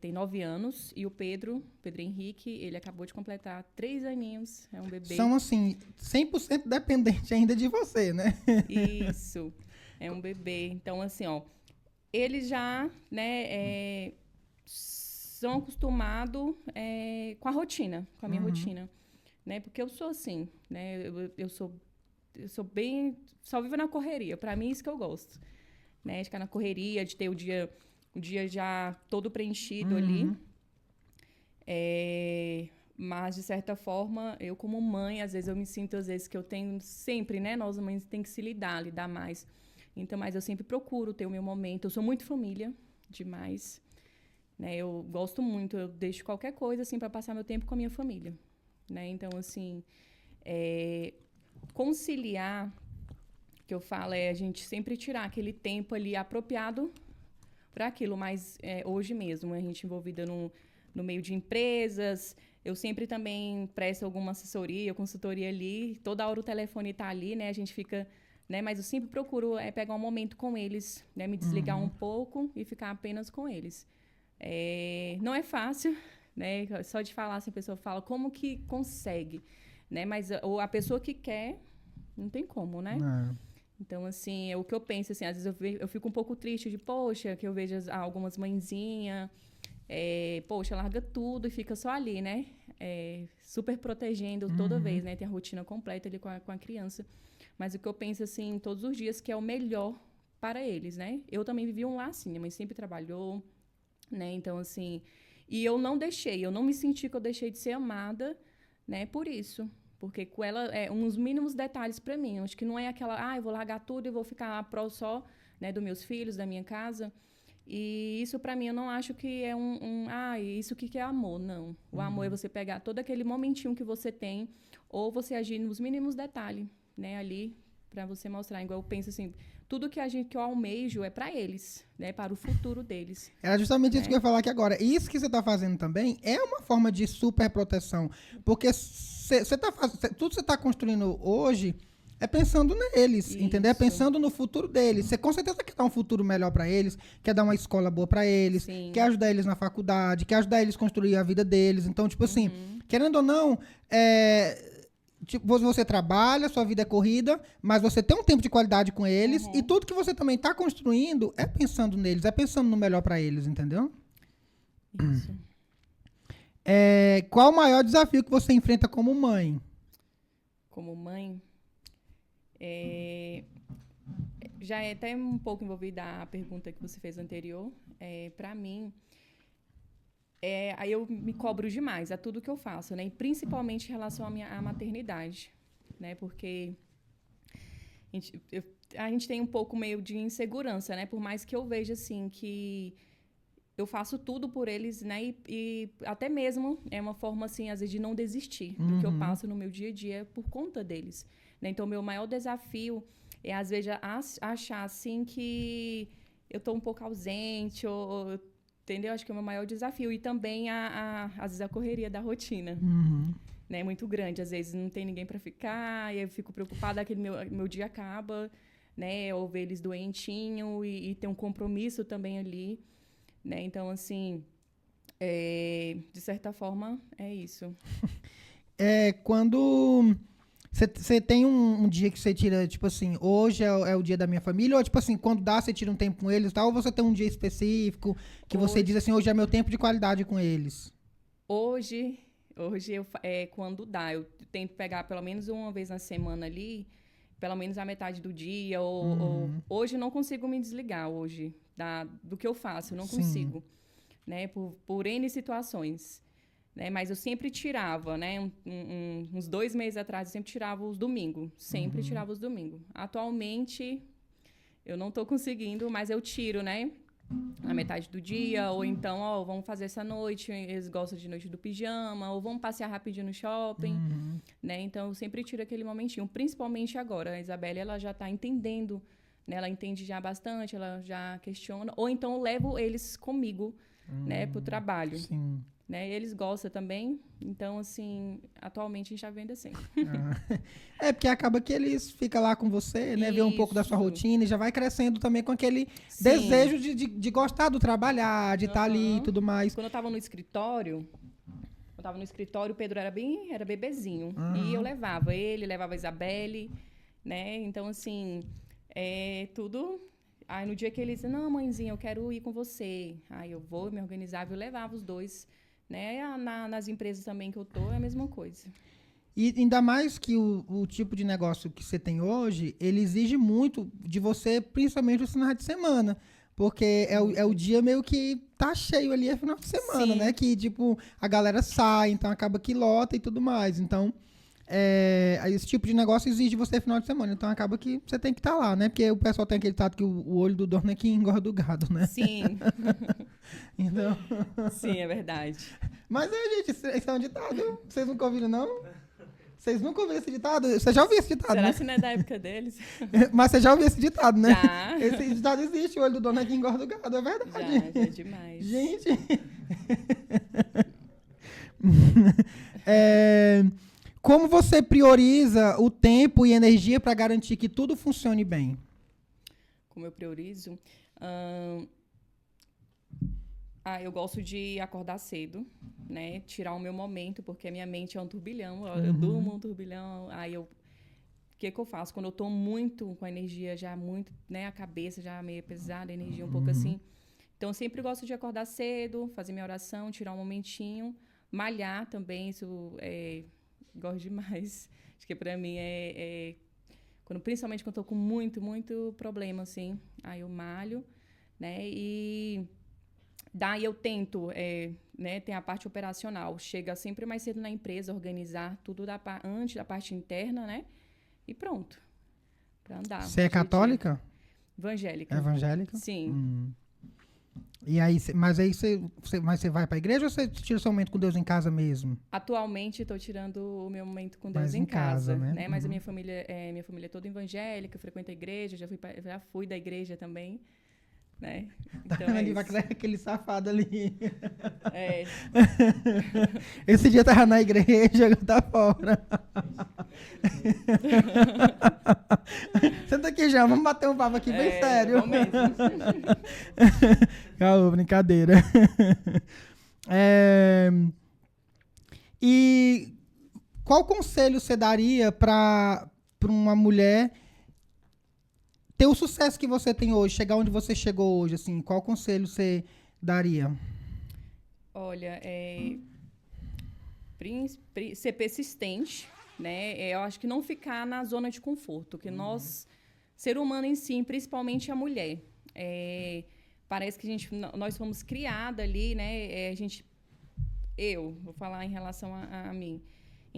S3: tem 9 anos. E o Pedro Henrique, ele acabou de completar 3 aninhos, é um bebê.
S2: São, assim, 100% dependente ainda de você, né?
S3: Isso, é um bebê. Então, assim, ó, eles já, né, são acostumados com a rotina, com a minha rotina. Né? Porque eu sou assim, né? Eu sou bem... Só vivo na correria. Para mim, isso que eu gosto. Né? De ficar na correria, de ter o dia já todo preenchido ali. Mas, de certa forma, eu como mãe, às vezes eu me sinto, às vezes, que eu tenho sempre, né? Nós mães tem que se lidar mais. Então, mas eu sempre procuro ter o meu momento. Eu sou muito família, demais. Né? Eu gosto muito, eu deixo qualquer coisa, assim, para passar meu tempo com a minha família. Né? Então, assim, conciliar, que eu falo, a gente sempre tirar aquele tempo ali apropriado para aquilo, mas hoje mesmo, a gente envolvida no meio de empresas, eu sempre também presto alguma assessoria, consultoria ali, toda hora o telefone está ali, né? A gente fica, né? Mas eu sempre procuro pegar um momento com eles, né? Me desligar um pouco e ficar apenas com eles. Não é fácil, né? Só de falar, assim, a pessoa fala como que consegue, né? Mas a pessoa que quer, não tem como, né? Então, assim, o que eu penso, assim, às vezes eu fico um pouco triste de, poxa, que eu vejo algumas mãezinhas, poxa, larga tudo e fica só ali, né? Super protegendo toda vez, né? Tem a rotina completa ali com a criança. Mas o que eu penso, assim, todos os dias, que é o melhor para eles, né? Eu também vivi um lar assim, minha mãe sempre trabalhou, né? Então, assim... E eu não me senti que eu deixei de ser amada, né? Por isso. Porque com ela, uns mínimos detalhes para mim. Eu acho que não é aquela, eu vou largar tudo e vou ficar pró só, né, dos meus filhos, da minha casa. E isso, para mim, eu não acho que é isso que é amor, não. O amor é você pegar todo aquele momentinho que você tem, ou você agir nos mínimos detalhes, né, ali, para você mostrar. Igual eu penso assim, tudo que eu almejo é para eles, né, para o futuro deles.
S2: Era justamente isso que eu ia falar aqui agora. Isso que você está fazendo também é uma forma de super proteção, porque tudo que você está construindo hoje é pensando neles,
S3: Isso.
S2: Entendeu? É pensando no futuro deles. Você com certeza quer dar um futuro melhor para eles, quer dar uma escola boa para eles,
S3: Sim.
S2: quer ajudar eles na faculdade, quer ajudar eles a construir a vida deles. Então, tipo assim, querendo ou não, tipo, você trabalha, sua vida é corrida, mas você tem um tempo de qualidade com eles, e tudo que você também está construindo é pensando neles, é pensando no melhor para eles, entendeu?
S3: Isso.
S2: Qual o maior desafio que você enfrenta como mãe?
S3: Como mãe, já é até um pouco envolvida a pergunta que você fez anterior. Para mim, aí eu me cobro demais a tudo que eu faço, né? E principalmente em relação à maternidade, né? Porque eu a gente tem um pouco meio de insegurança, né? Por mais que eu veja, assim, que eu faço tudo por eles, né? E até mesmo é uma forma, assim, às vezes, de não desistir do que eu passo no meu dia a dia por conta deles. Né? Então, o meu maior desafio é, às vezes, achar, assim, que eu tô um pouco ausente, ou entendeu? Acho que é o meu maior desafio. E também, às vezes, a correria da rotina. Né? Muito grande. Às vezes, não tem ninguém para ficar, e eu fico preocupada que meu dia acaba, né? Ou ver eles doentinho e ter um compromisso também ali. Né? Então, assim, de certa forma, é isso.
S2: Quando você tem um dia que você tira, tipo assim, hoje é o dia da minha família, ou tipo assim, quando dá, você tira um tempo com eles e tal, ou você tem um dia específico que você diz assim, hoje é meu tempo de qualidade com eles?
S3: Hoje quando dá, eu tento pegar pelo menos uma vez na semana ali, pelo menos a metade do dia, ou hoje eu não consigo me desligar hoje do que eu faço, eu não consigo, né, por N situações, né, mas eu sempre tirava, né, uns 2 meses atrás eu sempre tirava os domingos, tirava os domingos. Atualmente eu não estou conseguindo, mas eu tiro, né, na metade do dia, ou então, vamos fazer essa noite, eles gostam de noite do pijama, ou vamos passear rapidinho no shopping, né? Então, eu sempre tiro aquele momentinho, principalmente agora. A Isabelle, ela já está entendendo, né? Ela entende já bastante, ela já questiona, ou então eu levo eles comigo, né, pro trabalho.
S2: Sim.
S3: Né? E eles gostam também, então, assim, atualmente a gente já vende assim.
S2: Porque acaba que eles ficam lá com você, né? Vê um pouco da sua rotina e já vai crescendo também com aquele desejo de gostar do trabalhar, de estar ali e tudo mais.
S3: Quando eu estava no escritório, o Pedro era bebezinho. E eu levava a Isabelle, né? Então, assim, tudo... Aí, no dia que ele disse, não, mãezinha, eu quero ir com você. Aí, eu vou me organizava, eu levava os dois. Né? Nas empresas também que eu tô, é a mesma coisa.
S2: E ainda mais que o tipo de negócio que você tem hoje, ele exige muito de você, principalmente os finais de semana. Porque é o dia meio que tá cheio ali, é final de semana, né? Que, tipo, a galera sai, então acaba que lota e tudo mais. Então, esse tipo de negócio exige você final de semana. Então, acaba que você tem que estar lá, né? Porque o pessoal tem aquele tato que o olho do dono é que engorda o gado, né?
S3: Sim.
S2: Então...
S3: Sim, é verdade.
S2: Mas, gente, isso é um ditado. Vocês nunca ouviram, não? Vocês nunca ouviram esse ditado? Você já ouviu esse ditado,
S3: Será
S2: né?
S3: que não é da época deles?
S2: Mas você já ouviu esse ditado, né?
S3: Já.
S2: Esse ditado existe, o olho do dono é que engorda o gado, é verdade.
S3: Já é demais.
S2: Gente... Como você prioriza o tempo e energia para garantir que tudo funcione bem?
S3: Como eu priorizo? Eu gosto de acordar cedo, né? Tirar o meu momento, porque a minha mente é um turbilhão. Eu durmo um turbilhão. Aí o que eu faço? Quando eu estou muito com a energia já muito, né? A cabeça já meio pesada, a energia um pouco assim. Então, eu sempre gosto de acordar cedo, fazer minha oração, tirar um momentinho. Malhar também, isso gosto demais. Acho que para mim principalmente quando estou com muito, muito problema, assim. Aí eu malho, né? E daí eu tento, né? Tem a parte operacional. Chega sempre mais cedo na empresa, organizar tudo antes da parte interna, né? E pronto. Para andar.
S2: Você é católica?
S3: Evangélica.
S2: Evangélica?
S3: Sim.
S2: E aí, mas você vai para a igreja ou você tira seu momento com Deus em casa mesmo?
S3: Atualmente, estou tirando o meu momento com Deus
S2: mas
S3: em casa,
S2: né?
S3: Mas a minha família é toda evangélica, frequenta a igreja, já fui da igreja também, né? Então,
S2: ali vai aquele safado ali.
S3: É.
S2: Esse dia tava na igreja, tá fora. Senta aqui já, vamos bater um papo aqui bem sério. Calma, brincadeira. E qual conselho você daria para uma mulher ter o sucesso que você tem hoje, chegar onde você chegou hoje, assim, qual conselho você daria?
S3: Olha, ser persistente, né? Eu acho que não ficar na zona de conforto, que nós, ser humano em si, principalmente a mulher, parece que nós fomos criadas ali, né? Eu vou falar em relação a mim.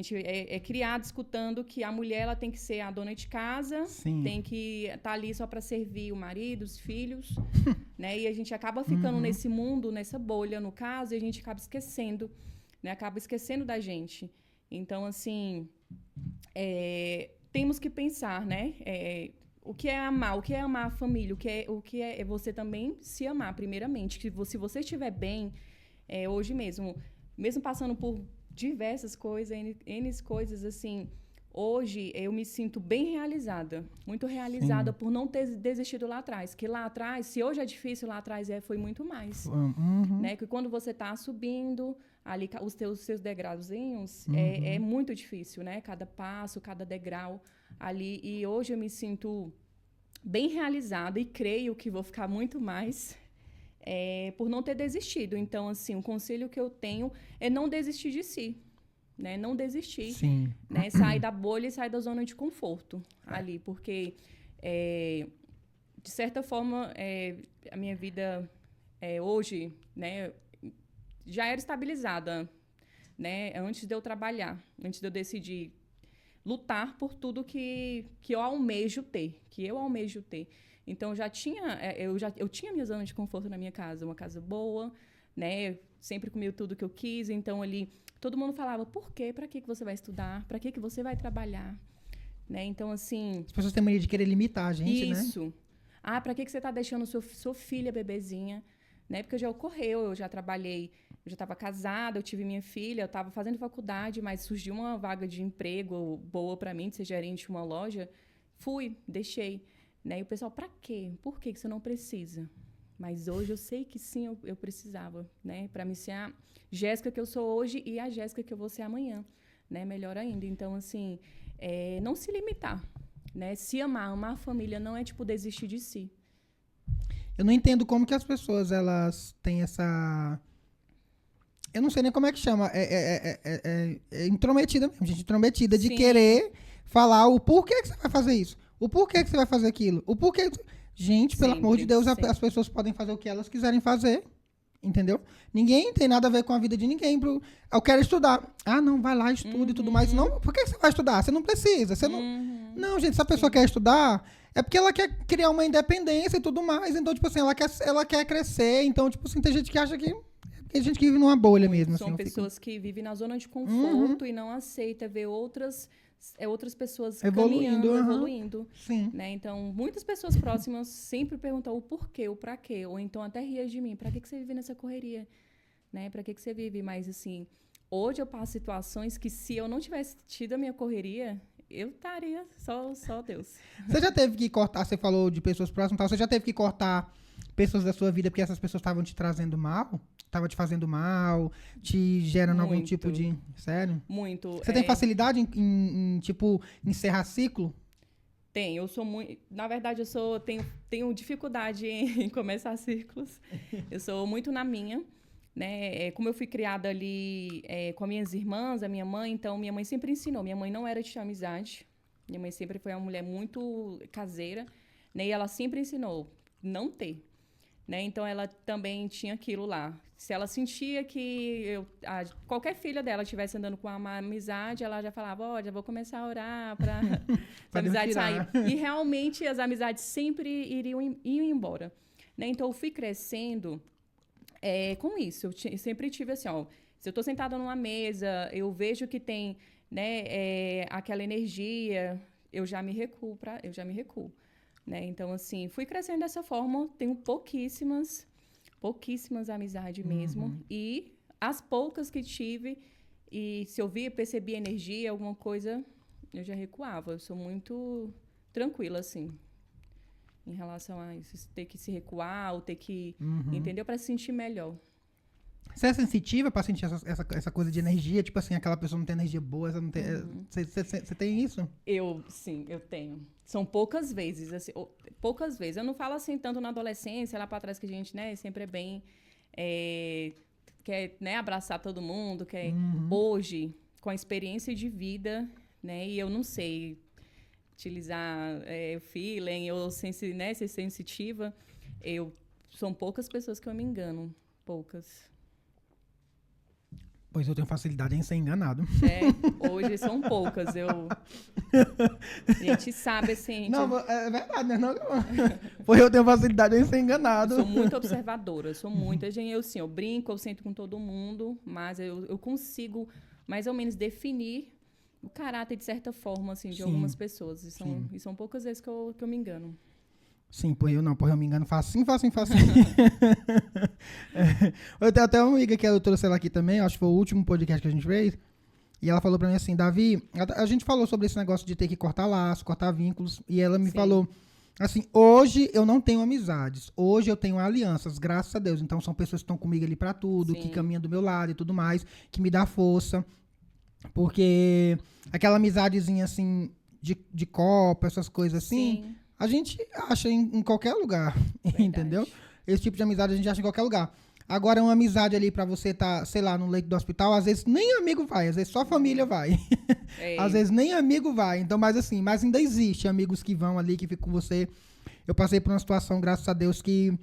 S3: gente é criado escutando que a mulher ela tem que ser a dona de casa,
S2: Sim.
S3: tem que estar ali só para servir o marido, os filhos, né? E a gente acaba ficando nesse mundo, nessa bolha, no caso, e a gente acaba esquecendo, né? Acaba esquecendo da gente. Então, assim, temos que pensar, né? O que é amar? O que é amar a família? O que é você também se amar, primeiramente. Que se você estiver bem, hoje mesmo passando por diversas coisas, N coisas, assim, hoje eu me sinto bem realizada. Muito realizada por não ter desistido lá atrás. Que lá atrás, se hoje é difícil, lá atrás foi muito mais. Né? Que quando você está subindo ali os seus degrauzinhos, é muito difícil, né? Cada passo, cada degrau ali. E hoje eu me sinto bem realizada e creio que vou ficar muito mais por não ter desistido. Então, assim, o conselho que eu tenho é não desistir de si, né? Não desistir,
S2: Sim.
S3: né? Sair da bolha e sair da zona de conforto ali, porque, de certa forma, a minha vida hoje, né, já era estabilizada, né? Antes de eu trabalhar, antes de eu decidir lutar por tudo que eu almejo ter, Então, eu tinha minha zona de conforto na minha casa, uma casa boa, né? Sempre comia tudo que eu quis. Então, ali, todo mundo falava, por quê? Para que você vai estudar? Para que você vai trabalhar? Né? Então, assim...
S2: As pessoas têm mania de querer limitar a gente, né?
S3: Isso. Para que você está deixando sua filha bebezinha? Né? Porque já ocorreu, eu já trabalhei, eu já estava casada, eu tive minha filha, eu estava fazendo faculdade, mas surgiu uma vaga de emprego boa para mim, de ser gerente de uma loja. Fui, deixei. Né? E o pessoal, para quê? Por que você não precisa? Mas hoje eu sei que sim, eu precisava, né? Para me ser a Jéssica que eu sou hoje e a Jéssica que eu vou ser amanhã, né? Melhor ainda. Então, assim, não se limitar, né? Se amar a família não é, tipo, desistir de si.
S2: Eu não entendo como que as pessoas, elas têm essa... Eu não sei nem como é que chama. É intrometida mesmo, gente. Intrometida de querer falar o porquê que você vai fazer isso. O porquê que você vai fazer aquilo. O porquê... Gente, pelo amor de Deus, as pessoas podem fazer o que elas quiserem fazer. Entendeu? Ninguém tem nada a ver com a vida de ninguém. Eu quero estudar. Ah, não, vai lá, estuda e tudo mais. Não, por que você vai estudar? Você não precisa. Você não... Não, gente, se a pessoa quer estudar, é porque ela quer criar uma independência e tudo mais. Então, tipo assim, ela quer crescer. Então, tipo assim, tem gente que acha que... Tem gente que vive numa bolha mesmo.
S3: São
S2: assim,
S3: pessoas que vivem na zona de conforto e não aceita ver outras pessoas
S2: evoluindo,
S3: caminhando, evoluindo.
S2: Sim.
S3: Né? Então, muitas pessoas próximas sempre perguntam o porquê, o pra quê. Ou então até ria de mim. Pra que você vive nessa correria? Né? Pra que você vive? Mas, assim, hoje eu passo situações que se eu não tivesse tido a minha correria, eu estaria só Deus.
S2: Você já teve que cortar, você falou de pessoas próximas, você já teve que cortar pessoas da sua vida porque essas pessoas estavam te trazendo mal? Estavam te fazendo mal? Te gerando algum tipo de... Sério?
S3: Muito.
S2: Você tem facilidade em, tipo, encerrar ciclo?
S3: Tem, eu sou muito... Na verdade, tenho dificuldade em começar ciclos. Eu sou muito na minha, né? Como eu fui criada ali com as minhas irmãs, a minha mãe, então minha mãe sempre ensinou. Minha mãe não era de amizade. Minha mãe sempre foi uma mulher muito caseira, né? E ela sempre ensinou não ter. Né? Então, ela também tinha aquilo lá. Se ela sentia que qualquer filha dela estivesse andando com uma amizade, ela já falava, já vou começar a orar para a amizade sair. E, realmente, as amizades sempre iam embora. Né? Então, eu fui crescendo com isso. Eu sempre tive assim, se eu estou sentada numa mesa, eu vejo que tem, né, aquela energia, eu já me recuo. Né? Então, assim, fui crescendo dessa forma, tenho pouquíssimas amizades mesmo. E as poucas que tive, e se eu percebia energia, alguma coisa, eu já recuava. Eu sou muito tranquila, assim, em relação a isso. Ter que se recuar ou ter que... Entendeu? Para se sentir melhor.
S2: Você é sensitiva pra sentir essa coisa de energia? Tipo assim, aquela pessoa não tem energia boa, você não tem... Você tem isso?
S3: Sim, eu tenho. São poucas vezes, assim, poucas vezes. Eu não falo assim tanto na adolescência, lá pra trás que a gente, né, sempre é bem... quer, né, abraçar todo mundo, quer... Hoje, com a experiência de vida, né, e eu não sei utilizar feeling ou ser sensitiva, são poucas pessoas que eu me engano. Poucas.
S2: Pois eu tenho facilidade em ser enganado.
S3: Hoje são poucas. A gente sabe, assim...
S2: Não, é verdade, né? Não, pois eu tenho facilidade em ser enganado.
S3: Sou muito observadora, sou muito... Eu brinco, eu sento com todo mundo, mas eu consigo mais ou menos definir o caráter de certa forma, assim, de algumas pessoas. E são poucas vezes que eu me engano.
S2: Sim, pois eu me engano facinho. Eu tenho até uma amiga que eu trouxe ela aqui também, acho que foi o último podcast que a gente fez, e ela falou pra mim assim, Davi, a gente falou sobre esse negócio de ter que cortar laço, cortar vínculos, e ela me falou, assim, hoje eu não tenho amizades, hoje eu tenho alianças, graças a Deus, então são pessoas que estão comigo ali pra tudo, que caminham do meu lado e tudo mais, que me dá força, porque aquela amizadezinha assim, de copo, essas coisas assim... A gente acha em qualquer lugar, entendeu? Esse tipo de amizade a gente acha em qualquer lugar. Agora, uma amizade ali pra você estar, sei lá, no leito do hospital, às vezes nem amigo vai, às vezes só família vai. Às vezes nem amigo vai. Então, mas ainda existe amigos que vão ali, que ficam com você. Eu passei por uma situação, graças a Deus, que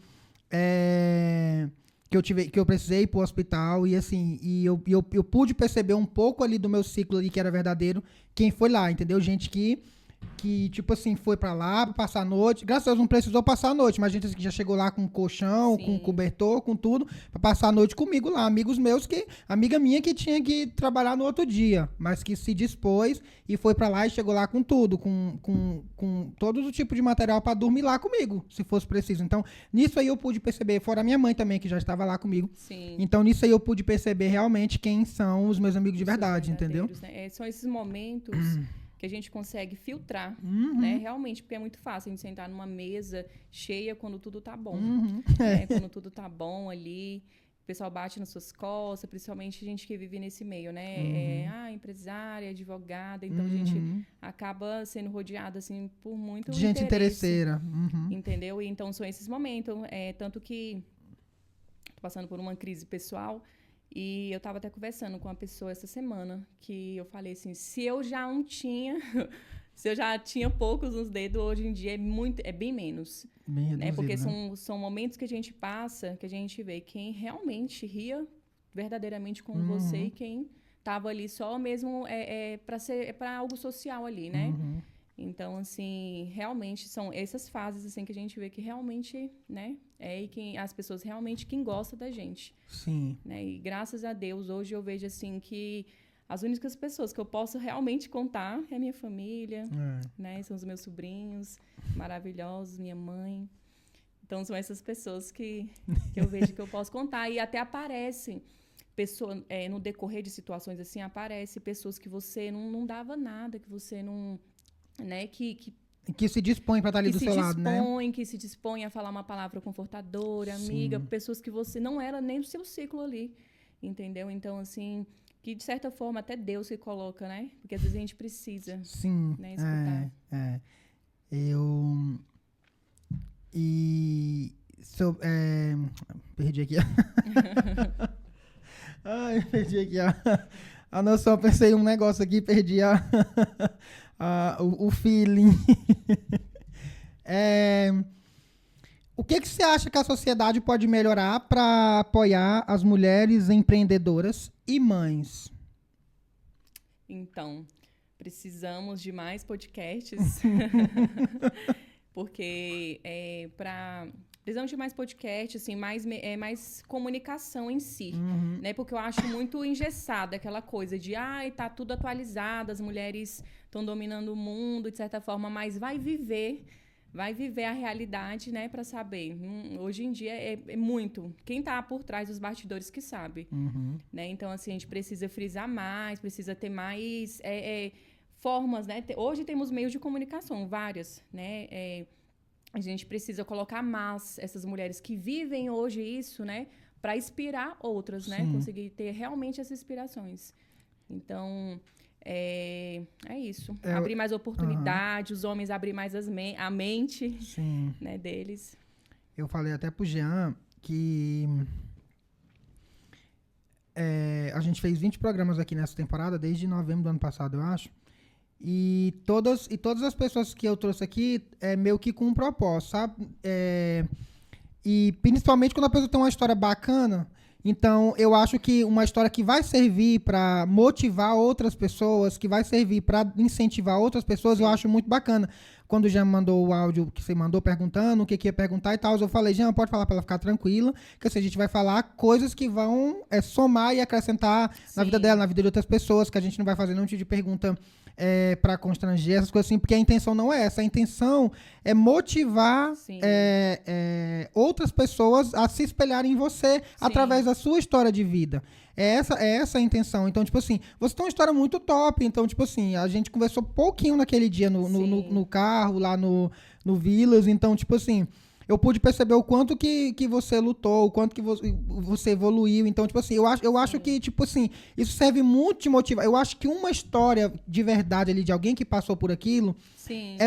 S2: eu precisei ir pro hospital e assim, eu pude perceber um pouco ali do meu ciclo ali que era verdadeiro, quem foi lá, entendeu? Gente que tipo assim, foi pra lá pra passar a noite. Graças a Deus não precisou passar a noite, mas gente que já chegou lá com colchão, com cobertor, com tudo, pra passar a noite comigo lá. Amigos meus amiga minha que tinha que trabalhar no outro dia, mas que se dispôs e foi pra lá e chegou lá com tudo, com todo o tipo de material pra dormir lá comigo, se fosse preciso. Então, nisso aí eu pude perceber, fora a minha mãe também, que já estava lá comigo. Então, nisso aí eu pude perceber realmente quem são os meus amigos de verdade, entendeu?
S3: Né? São esses momentos... que a gente consegue filtrar, né? Realmente, porque é muito fácil a gente sentar numa mesa cheia quando tudo tá bom. Né? Quando tudo tá bom ali, o pessoal bate nas suas costas, principalmente a gente que vive nesse meio, né? Empresária, advogada, então a gente acaba sendo rodeada, assim, por muito
S2: gente interesseira.
S3: Entendeu? E então são esses momentos, tanto que tô passando por uma crise pessoal. E eu estava até conversando com uma pessoa essa semana, que eu falei assim, se eu já tinha poucos nos dedos, hoje em dia é bem menos.
S2: Bem reduzido,
S3: né? Porque
S2: né?
S3: são momentos que a gente passa, que a gente vê quem realmente ria verdadeiramente com você e quem estava ali só mesmo para algo social ali, né? Então, assim, realmente são essas fases assim, que a gente vê que realmente, né? E as pessoas realmente quem gosta da gente.
S2: Sim.
S3: Né? E graças a Deus, hoje eu vejo assim que as únicas pessoas que eu posso realmente contar é minha família, né? São os meus sobrinhos maravilhosos, minha mãe. Então, são essas pessoas que eu vejo que eu posso contar. E até aparecem pessoas, no decorrer de situações assim, aparecem pessoas que você não dava nada, que você não... Né,
S2: que se dispõe para estar ali do seu lado, né?
S3: Que se dispõe a falar uma palavra confortadora, amiga, pessoas que você não era nem do seu ciclo ali, entendeu? Então, assim, que de certa forma até Deus se coloca, né? Porque às vezes a gente precisa, né, escutar.
S2: Perdi aqui. Perdi aqui a noção, pensei um negócio aqui, perdi o feeling. O que você acha que a sociedade pode melhorar para apoiar as mulheres empreendedoras e mães?
S3: Então, precisamos de mais podcasts. Porque precisamos de mais podcasts, assim, mais comunicação em si, né? Porque eu acho muito engessada aquela coisa de, tá tudo atualizado, as mulheres estão dominando o mundo, de certa forma, mas vai viver a realidade, né, para saber. Hoje em dia é muito. Quem está por trás dos bastidores que sabe, né? Então, assim, a gente precisa frisar mais, precisa ter mais formas, né? Hoje temos meios de comunicação, várias, né? A gente precisa colocar mais essas mulheres que vivem hoje isso, né? Para inspirar outras, né? Conseguir ter realmente essas inspirações. Então, é isso. Abrir mais oportunidade, os homens abrir mais a mente, né, deles.
S2: Eu falei até pro Jean que a gente fez 20 programas aqui nessa temporada, desde novembro do ano passado, eu acho. E todas as pessoas que eu trouxe aqui meio que com um propósito, sabe? E principalmente quando a pessoa tem uma história bacana. Então, eu acho que uma história que vai servir para motivar outras pessoas, que vai servir para incentivar outras pessoas, eu acho muito bacana. Quando o Jean mandou o áudio que você mandou perguntando o que ia perguntar e tal, eu falei, Jean, pode falar para ela ficar tranquila, que assim, a gente vai falar coisas que vão somar e acrescentar na vida dela, na vida de outras pessoas, que a gente não vai fazer nenhum tipo de pergunta para constranger, essas coisas assim, porque a intenção não é essa. A intenção é motivar outras pessoas a se espelharem em você através da sua história de vida. É essa a intenção. Então, tipo assim, você tem uma história muito top. Então, tipo assim, a gente conversou pouquinho naquele dia no carro, lá no Vilas. Então, tipo assim, eu pude perceber o quanto que você lutou, o quanto que você evoluiu. Então, tipo assim, eu acho que, tipo assim, isso serve muito de motivar. Eu acho que uma história de verdade ali, de alguém que passou por aquilo,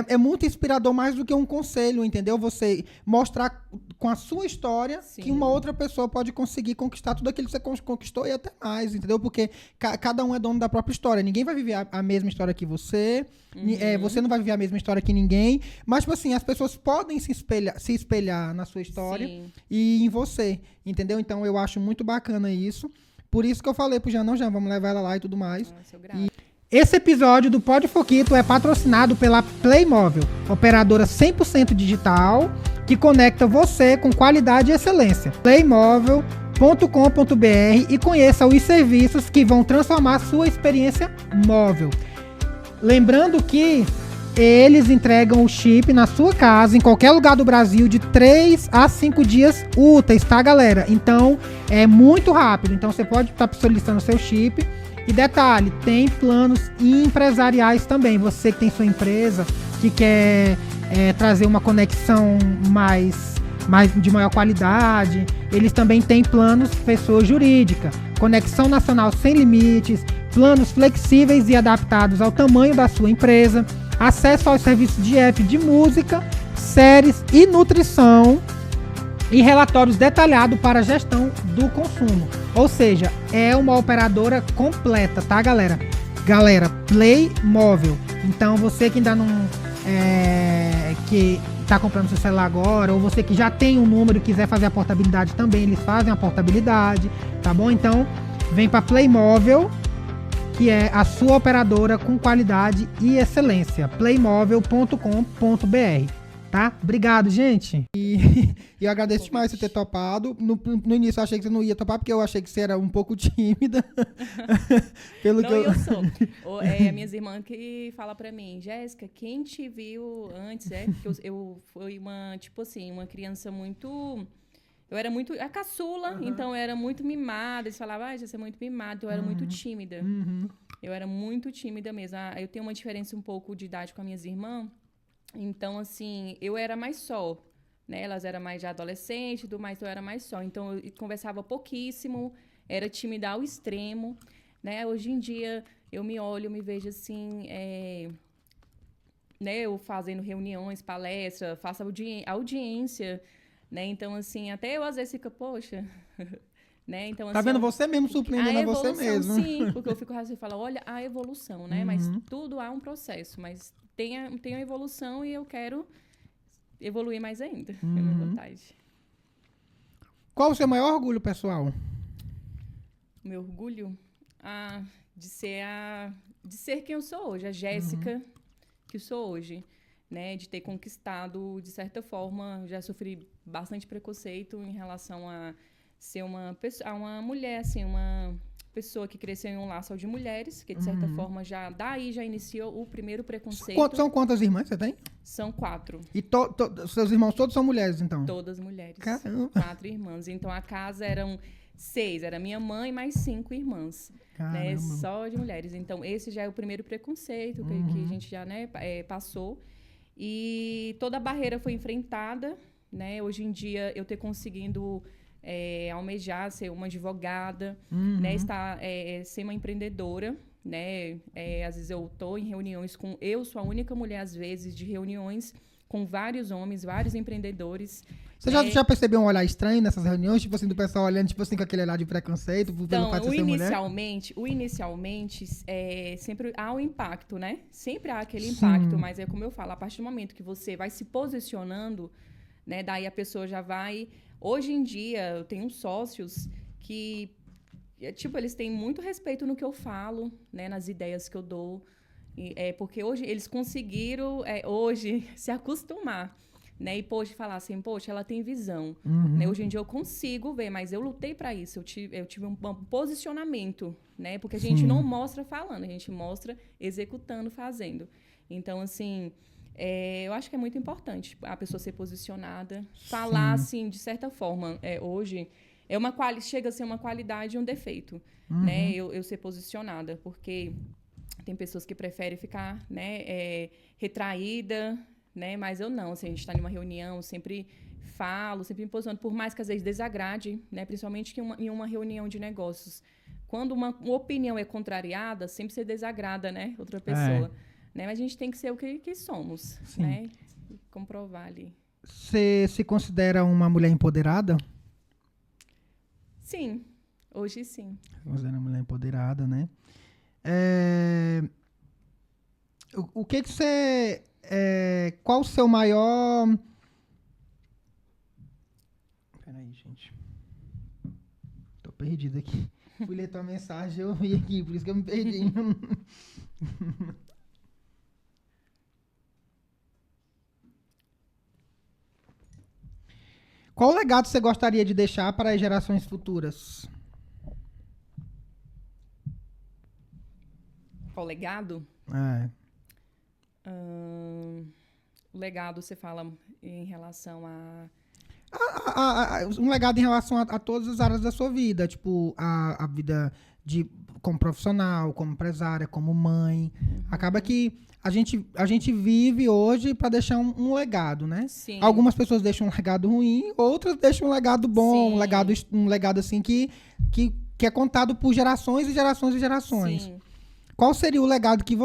S2: é muito inspirador, mais do que um conselho, entendeu? Você mostrar com a sua história que uma outra pessoa pode conseguir conquistar tudo aquilo que você conquistou e até mais, entendeu? Porque cada um é dono da própria história. Ninguém vai viver a mesma história que você. Você não vai viver a mesma história que ninguém. Mas, tipo assim, as pessoas podem se espelhar na sua história e em você, entendeu? Então, eu acho muito bacana isso. Por isso que eu falei pro Jean, não, Jean, vamos levar ela lá e tudo mais. Esse episódio do Pod Foquito é patrocinado pela Playmóvel, operadora 100% digital que conecta você com qualidade e excelência. Playmóvel.com.br e conheça os serviços que vão transformar sua experiência móvel. Lembrando que eles entregam o chip na sua casa, em qualquer lugar do Brasil, de 3 a 5 dias úteis, tá, galera? Então, é muito rápido. Então, você pode estar solicitando seu chip. E detalhe, tem planos empresariais também. Você que tem sua empresa, que quer trazer uma conexão mais de maior qualidade, eles também têm planos pessoa jurídica, conexão nacional sem limites, planos flexíveis e adaptados ao tamanho da sua empresa, acesso aos serviços de app de música, séries e nutrição e relatórios detalhados para a gestão do consumo. Ou seja, é uma operadora completa, tá, galera? Galera, Playmóvel. Então, você que ainda não... que tá comprando seu celular agora, ou você que já tem um número e quiser fazer a portabilidade também, eles fazem a portabilidade, tá bom? Então, vem para Playmóvel, que é a sua operadora com qualidade e excelência. Playmóvel.com.br. Tá? Obrigado, gente. E eu agradeço demais você ter topado. No início eu achei que você não ia topar, porque eu achei que você era um pouco tímida.
S3: Eu sou. É minhas irmãs que falam pra mim, Jéssica, quem te viu antes, porque eu fui uma, tipo assim, uma criança muito... Eu era muito... A caçula, então eu era muito mimada. Eles falavam, você é muito mimada. Então eu era muito tímida. Eu era muito tímida mesmo. Eu tenho uma diferença um pouco de idade com as minhas irmãs. Então, assim, eu era mais só, né? Elas eram mais de adolescente e tudo mais, então eu era mais só. Então, eu conversava pouquíssimo, era tímida ao extremo, né? Hoje em dia, eu me olho, eu me vejo assim, né? Eu fazendo reuniões, palestra, faço audiência, né? Então, assim, até eu às vezes fico, poxa... Né? Então, assim,
S2: tá vendo você mesmo surpreendendo a você mesmo.
S3: Sim, porque eu fico assim, falo, olha a evolução, né? Mas tudo há um processo, mas tem a evolução e eu quero evoluir mais ainda. É minha vontade.
S2: Qual o seu maior orgulho, pessoal?
S3: O meu orgulho? De ser quem eu sou hoje, a Jéssica que eu sou hoje. Né? De ter conquistado, de certa forma, já sofri bastante preconceito em relação a ser uma mulher, assim, uma pessoa que cresceu em um laço de mulheres, que de certa forma já iniciou o primeiro preconceito.
S2: São quantas irmãs você tem?
S3: São 4.
S2: E seus irmãos todos são mulheres, então?
S3: Todas mulheres.
S2: Caramba.
S3: 4 irmãs. Então a casa eram 6, era minha mãe mais 5 irmãs. Né? Só de mulheres. Então esse já é o primeiro preconceito que a gente já, né, passou. E toda a barreira foi enfrentada, né? Hoje em dia eu ter conseguindo almejar ser uma advogada, né? Ser uma empreendedora, né? Às vezes eu estou em reuniões eu sou a única mulher, às vezes, de reuniões com vários homens, vários empreendedores.
S2: Você já percebeu um olhar estranho nessas reuniões? Tipo assim, do pessoal olhando, tipo assim, com aquele olhar de preconceito pelo fato de ser mulher?
S3: Inicialmente, sempre há um impacto, né? Sempre há aquele impacto, mas é como eu falo, a partir do momento que você vai se posicionando, né? Daí a pessoa já vai... Hoje em dia, eu tenho sócios que, tipo, eles têm muito respeito no que eu falo, né? Nas ideias que eu dou. Porque hoje eles conseguiram, hoje, se acostumar, né? E, poxa, falar assim, poxa, ela tem visão. Né? Hoje em dia eu consigo ver, mas eu lutei para isso. Eu tive um posicionamento, né? Porque a gente não mostra falando, a gente mostra executando, fazendo. Então, assim, eu acho que é muito importante a pessoa ser posicionada, falar, assim, de certa forma. Hoje, chega a ser uma qualidade e um defeito, né? Eu ser posicionada, porque tem pessoas que preferem ficar, né, retraída, né? Mas eu não, assim, a gente está em uma reunião, eu sempre falo, sempre me posiciono, por mais que às vezes desagrade, né? Principalmente que em uma reunião de negócios. Quando uma opinião é contrariada, sempre se desagrada, né? Outra pessoa. Né? Mas a gente tem que ser o que somos, né? Comprovar ali.
S2: Você se considera uma mulher empoderada?
S3: Sim, hoje sim.
S2: Se considera uma mulher empoderada, né? O que você... qual o seu maior... Peraí, gente. Tô perdido aqui. Fui ler tua mensagem, eu vi aqui, por isso que eu me perdi. Qual legado você gostaria de deixar para as gerações futuras?
S3: Qual legado? O legado, você fala em relação
S2: um legado em relação a todas as áreas da sua vida, tipo, a vida como profissional, como empresária, como mãe. Acaba que a gente vive hoje para deixar um legado, né?
S3: Sim.
S2: Algumas pessoas deixam um legado ruim, outras deixam um legado bom,
S3: Sim.
S2: um legado assim que é contado por gerações e gerações e gerações.
S3: Sim.
S2: Qual seria o legado que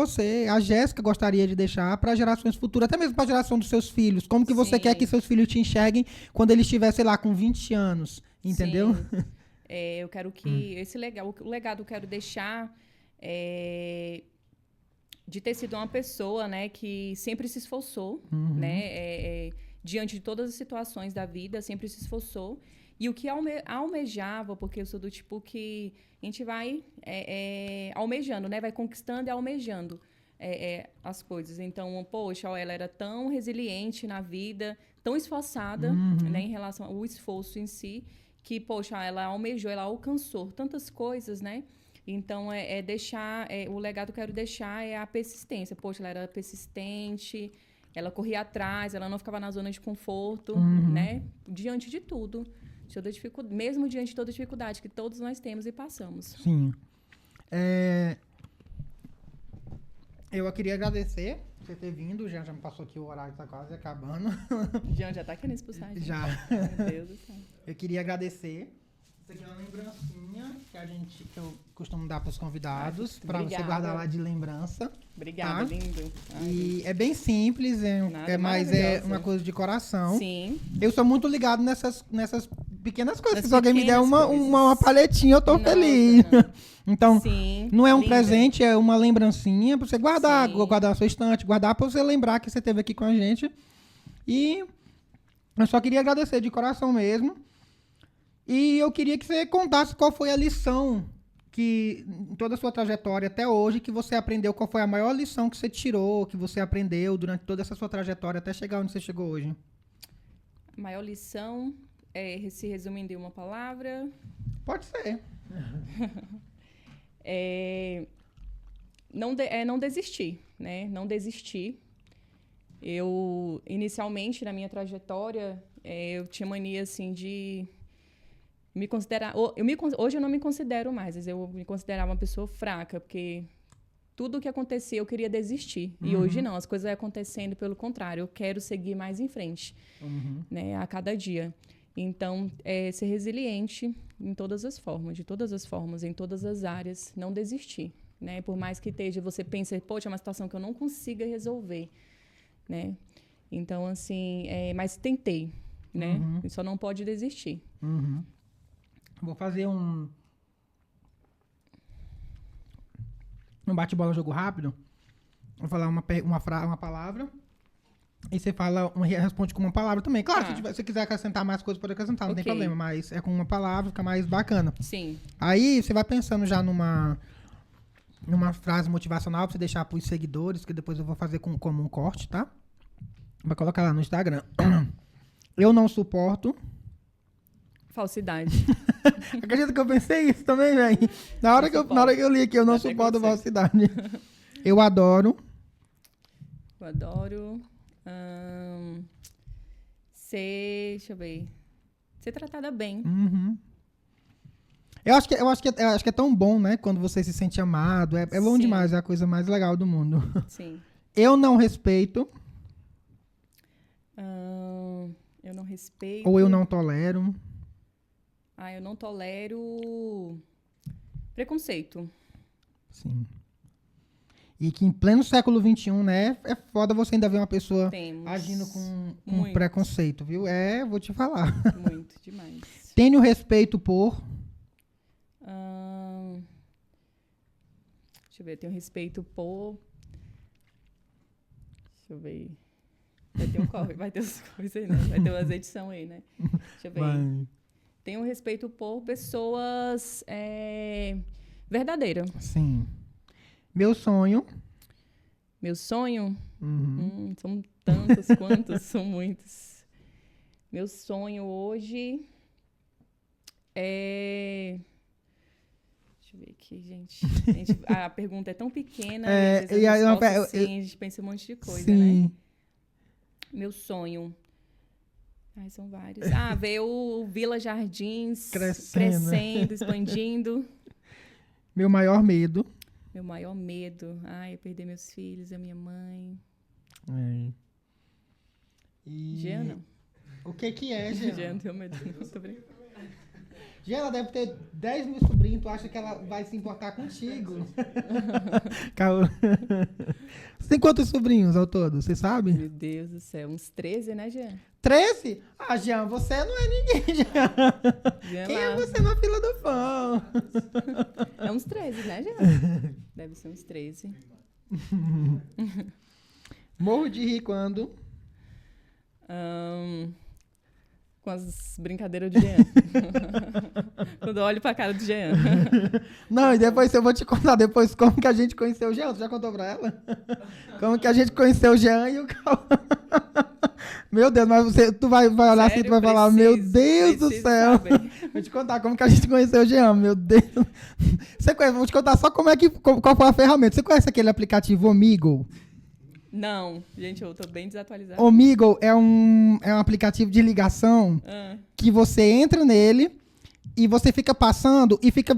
S2: a Jéssica, gostaria de deixar para gerações futuras, até mesmo para a geração dos seus filhos? Como que você quer que seus filhos te enxerguem quando eles estiver, sei lá, com 20 anos? Entendeu?
S3: Sim. Eu quero que o legado que eu quero deixar de ter sido uma pessoa, né, que sempre se esforçou, né, diante de todas as situações da vida, sempre se esforçou. E o que almejava, porque eu sou do tipo que a gente vai almejando, né? Vai conquistando e almejando as coisas. Então, poxa, ela era tão resiliente na vida, tão esforçada, né, em relação ao esforço em si, que, poxa, ela almejou, ela alcançou tantas coisas, né? Então, o legado que eu quero deixar é a persistência. Poxa, ela era persistente, ela corria atrás, ela não ficava na zona de conforto, né? Diante de tudo. Mesmo diante de toda a dificuldade que todos nós temos e passamos.
S2: Sim. Eu queria agradecer por você ter vindo. Já me passou aqui, o horário está quase acabando.
S3: Já está querendo expulsar a gente.
S2: Já.
S3: Meu Deus do céu.
S2: Eu queria agradecer. Isso aqui é uma lembrancinha que eu costumo dar para os convidados, para você guardar lá de lembrança.
S3: Obrigada,
S2: tá?
S3: lindo.
S2: E é bem simples, mas é uma coisa de coração.
S3: Sim.
S2: Eu sou muito ligado nessas pequenas coisas. Se alguém me der uma palhetinha, eu tô feliz. Então,
S3: sim,
S2: não é um
S3: linda.
S2: presente, é uma lembrancinha para você guardar na sua estante, guardar para você lembrar que você esteve aqui com a gente. E eu só queria agradecer de coração mesmo. E eu queria que você contasse qual foi a lição que, em toda a sua trajetória até hoje, que você aprendeu, qual foi a maior lição que você tirou, que você aprendeu durante toda essa sua trajetória até chegar onde você chegou hoje.
S3: A maior lição, se resumindo em uma palavra...
S2: Pode ser.
S3: Não desistir, né? Não desistir. Eu, inicialmente, na minha trajetória, eu tinha mania, assim, de... me considerar... Hoje eu não me considero mais, mas eu me considerava uma pessoa fraca, porque tudo o que acontecia eu queria desistir. E hoje não, as coisas vão acontecendo pelo contrário, eu quero seguir mais em frente, né, a cada dia. Então, ser resiliente em todas as formas, de todas as formas, em todas as áreas, não desistir, né? Por mais que você pense, poxa, é uma situação que eu não consiga resolver, né? Então, assim, mas tentei, né? E só não pode desistir.
S2: Vou fazer um bate-bola, jogo rápido. Vou falar uma palavra E você fala, responde com uma palavra também. Claro,
S3: Tá.
S2: se você quiser acrescentar mais coisas, pode acrescentar, não tem
S3: Ok.
S2: problema. Mas é com uma palavra, fica mais bacana.
S3: Sim.
S2: Aí você vai pensando já numa frase motivacional pra você deixar pros seguidores, que depois eu vou fazer como um corte, tá? Vai colocar lá no Instagram. Eu não suporto.
S3: Falsidade.
S2: Acredita que eu pensei isso também, velho? Na hora que eu li aqui, eu não
S3: Até
S2: suporto
S3: conceito.
S2: falsidade. Eu adoro.
S3: Eu adoro ser, deixa eu ver, ser tratada bem.
S2: Uhum. Eu acho que é tão bom, né? Quando você se sente amado. É bom
S3: Sim.
S2: demais, é a coisa mais legal do mundo.
S3: Sim.
S2: Eu não respeito
S3: Eu não respeito.
S2: ou eu não tolero.
S3: Eu não tolero preconceito.
S2: Sim. E que em pleno século XXI, né? É foda você ainda ver uma pessoa
S3: Temos.
S2: agindo com
S3: Muito.
S2: preconceito, viu? Vou te falar.
S3: Muito, demais.
S2: Tenho respeito por.
S3: Deixa eu ver, eu tenho respeito por... Deixa eu ver. Vai ter as coisas aí, né? Vai ter umas edições aí, né? Deixa eu ver.
S2: Vai.
S3: Tenho respeito por pessoas verdadeiras.
S2: Sim. Meu sonho.
S3: Meu sonho...
S2: Uhum.
S3: são tantos quantos, são muitos. Meu sonho hoje é... Deixa eu ver aqui, gente. A pergunta é tão pequena e às vezes
S2: e
S3: a
S2: aí
S3: resposta, a gente pensa um monte de coisa,
S2: sim.
S3: né? Meu sonho... são vários. Ver o Vila Jardins crescendo, expandindo.
S2: Meu maior medo.
S3: Meu maior medo. É perder meus filhos, a minha mãe. Jean, não.
S2: O que é,
S3: Jean,
S2: Jean?
S3: não tenho medo, não. Tô brincando.
S2: Jean, ela deve ter 10 mil sobrinhos. Tu acha que ela vai se importar contigo? Calma. Você tem quantos sobrinhos ao todo? Você sabe?
S3: Meu Deus do céu. Uns 13, né, Jean?
S2: 13? Jean, você não é ninguém, Jean.
S3: Jean
S2: Quem é
S3: lá.
S2: você na fila do pão?
S3: É uns 13, né, Jean? Deve ser uns 13.
S2: Morro de rir quando?
S3: Com as brincadeiras do Jean. Quando eu olho pra cara do Jean.
S2: Não, e depois eu vou te contar depois como que a gente conheceu o Jean. Tu já contou pra ela? Como que a gente conheceu o Jean e o Cauã. Meu Deus, mas tu vai olhar assim e tu vai falar, meu Deus do céu.
S3: Saber.
S2: Vou te contar como que a gente conheceu o Jean, meu Deus. Você conhece, vou te contar só qual foi a ferramenta. Você conhece aquele aplicativo Omegle?
S3: Não, gente, eu tô bem desatualizada.
S2: Omegle é um aplicativo de ligação que você entra nele e você fica passando e fica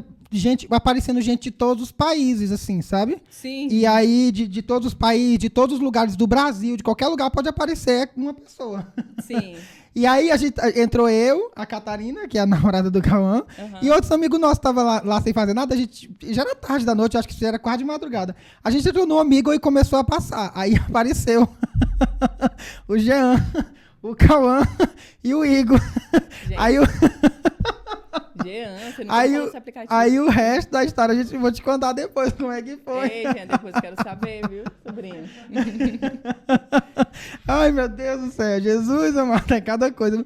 S2: aparecendo gente de todos os países, assim, sabe?
S3: Sim.
S2: E aí, de todos os países, de todos os lugares do Brasil, de qualquer lugar pode aparecer uma pessoa.
S3: Sim.
S2: E aí, entrou eu, a Catarina, que é a namorada do Cauã, e outros amigos nossos estavam lá sem fazer nada. Já era tarde da noite, acho que já era quase de madrugada. A gente entrou no Omegle e começou a passar. Aí apareceu o Jean, o Cauã e o Igor.
S3: Gente.
S2: Aí
S3: Jean, você não falou esse aplicativo.
S2: Aí o resto da história vou te contar depois como é que foi.
S3: Ei, Jean, depois eu quero saber, viu, sobrinho?
S2: Ai, meu Deus do céu. Jesus, amado, é cada coisa.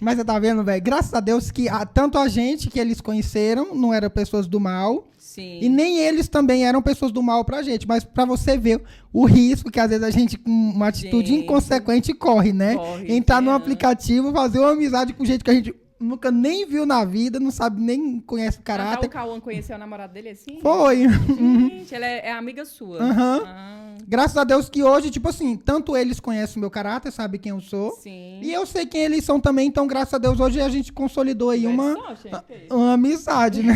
S2: Mas você tá vendo, velho? Graças a Deus que tanto a gente que eles conheceram não eram pessoas do mal.
S3: Sim.
S2: E nem eles também eram pessoas do mal pra gente. Mas pra você ver o risco que às vezes a gente, com uma atitude inconsequente, corre, né? Entrar num aplicativo, fazer uma amizade com gente que a gente nunca nem viu na vida, não sabe, nem conhece o caráter.
S3: O Cauã conheceu o namorado dele assim?
S2: Foi.
S3: Gente, ela é amiga sua.
S2: Graças a Deus que hoje, tipo assim, tanto eles conhecem o meu caráter, sabem quem eu sou.
S3: Sim.
S2: E eu sei quem eles são também, então graças a Deus hoje a gente consolidou aí uma amizade, né?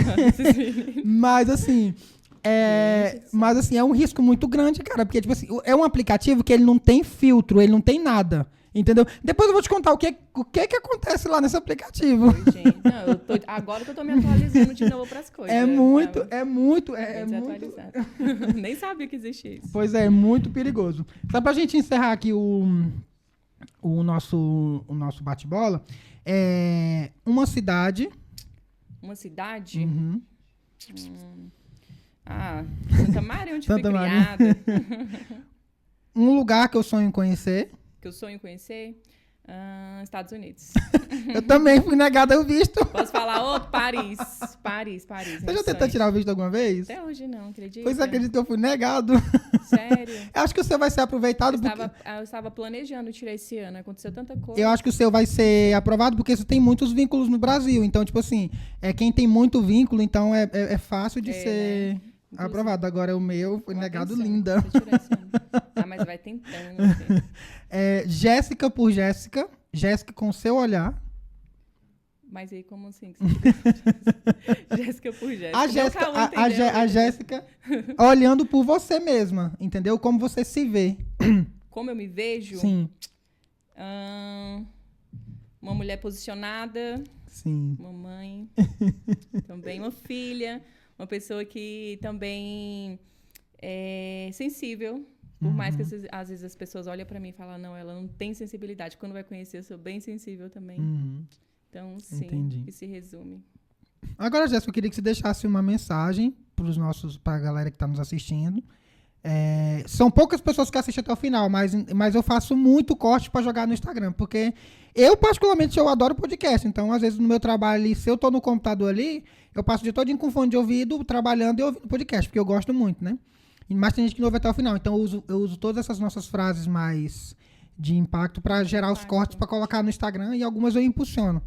S2: Mas assim, é um risco muito grande, cara, porque tipo assim, é um aplicativo que ele não tem filtro, ele não tem nada. Entendeu? Depois eu vou te contar o que acontece lá nesse aplicativo.
S3: Oi, gente. Não, agora que eu tô me atualizando de novo pras coisas.
S2: É muito.
S3: Desatualizada. Nem sabia que existia isso.
S2: Pois é muito perigoso. Só pra gente encerrar aqui o nosso bate-bola, uma cidade.
S3: Uma cidade?
S2: Uhum.
S3: Santa Maria, onde
S2: Santa
S3: fui
S2: Maria.
S3: criada.
S2: Um lugar que eu sonho em conhecer.
S3: que eu sonho em conhecer? Estados Unidos.
S2: Eu também fui negada o visto.
S3: Posso falar outro? Paris.
S2: Você já tentou tirar o visto alguma vez?
S3: Até hoje não, acredita?
S2: Pois acredito que eu fui negado.
S3: Sério?
S2: Eu acho que o seu vai ser aproveitado
S3: Eu estava planejando tirar esse ano, aconteceu tanta coisa.
S2: Eu acho que o seu vai ser aprovado porque você tem muitos vínculos no Brasil. Então, tipo assim, quem tem muito vínculo, então é fácil de ser...
S3: Né?
S2: Aprovado. Agora o meu foi negado, linda.
S3: Mas vai tentando.
S2: Jéssica por Jéssica. Jéssica com seu olhar.
S3: Mas aí como assim? Jéssica por Jéssica.
S2: A Jéssica olhando por você mesma, entendeu? Como você se vê.
S3: Como eu me vejo?
S2: Sim.
S3: Uma mulher posicionada.
S2: Sim.
S3: Uma mãe. Também uma filha. Uma pessoa que também é sensível. Por mais que às vezes as pessoas olham para mim e falam, não, ela não tem sensibilidade. Quando vai conhecer, eu sou bem sensível também. Então, sim,
S2: entendi.
S3: Isso se resume.
S2: Agora, Jéssica, eu queria que você deixasse uma mensagem para a galera que está nos assistindo. São poucas pessoas que assistem até o final, mas eu faço muito corte para jogar no Instagram, porque eu, particularmente, eu adoro podcast. Então, às vezes, no meu trabalho ali, se eu tô no computador ali, eu passo o dia todo com fone de ouvido, trabalhando e ouvindo podcast, porque eu gosto muito, né? Mas tem gente que não ouve até o final. Então, eu uso todas essas nossas frases mais de impacto para gerar os cortes, para colocar no Instagram, e algumas eu impulsiono.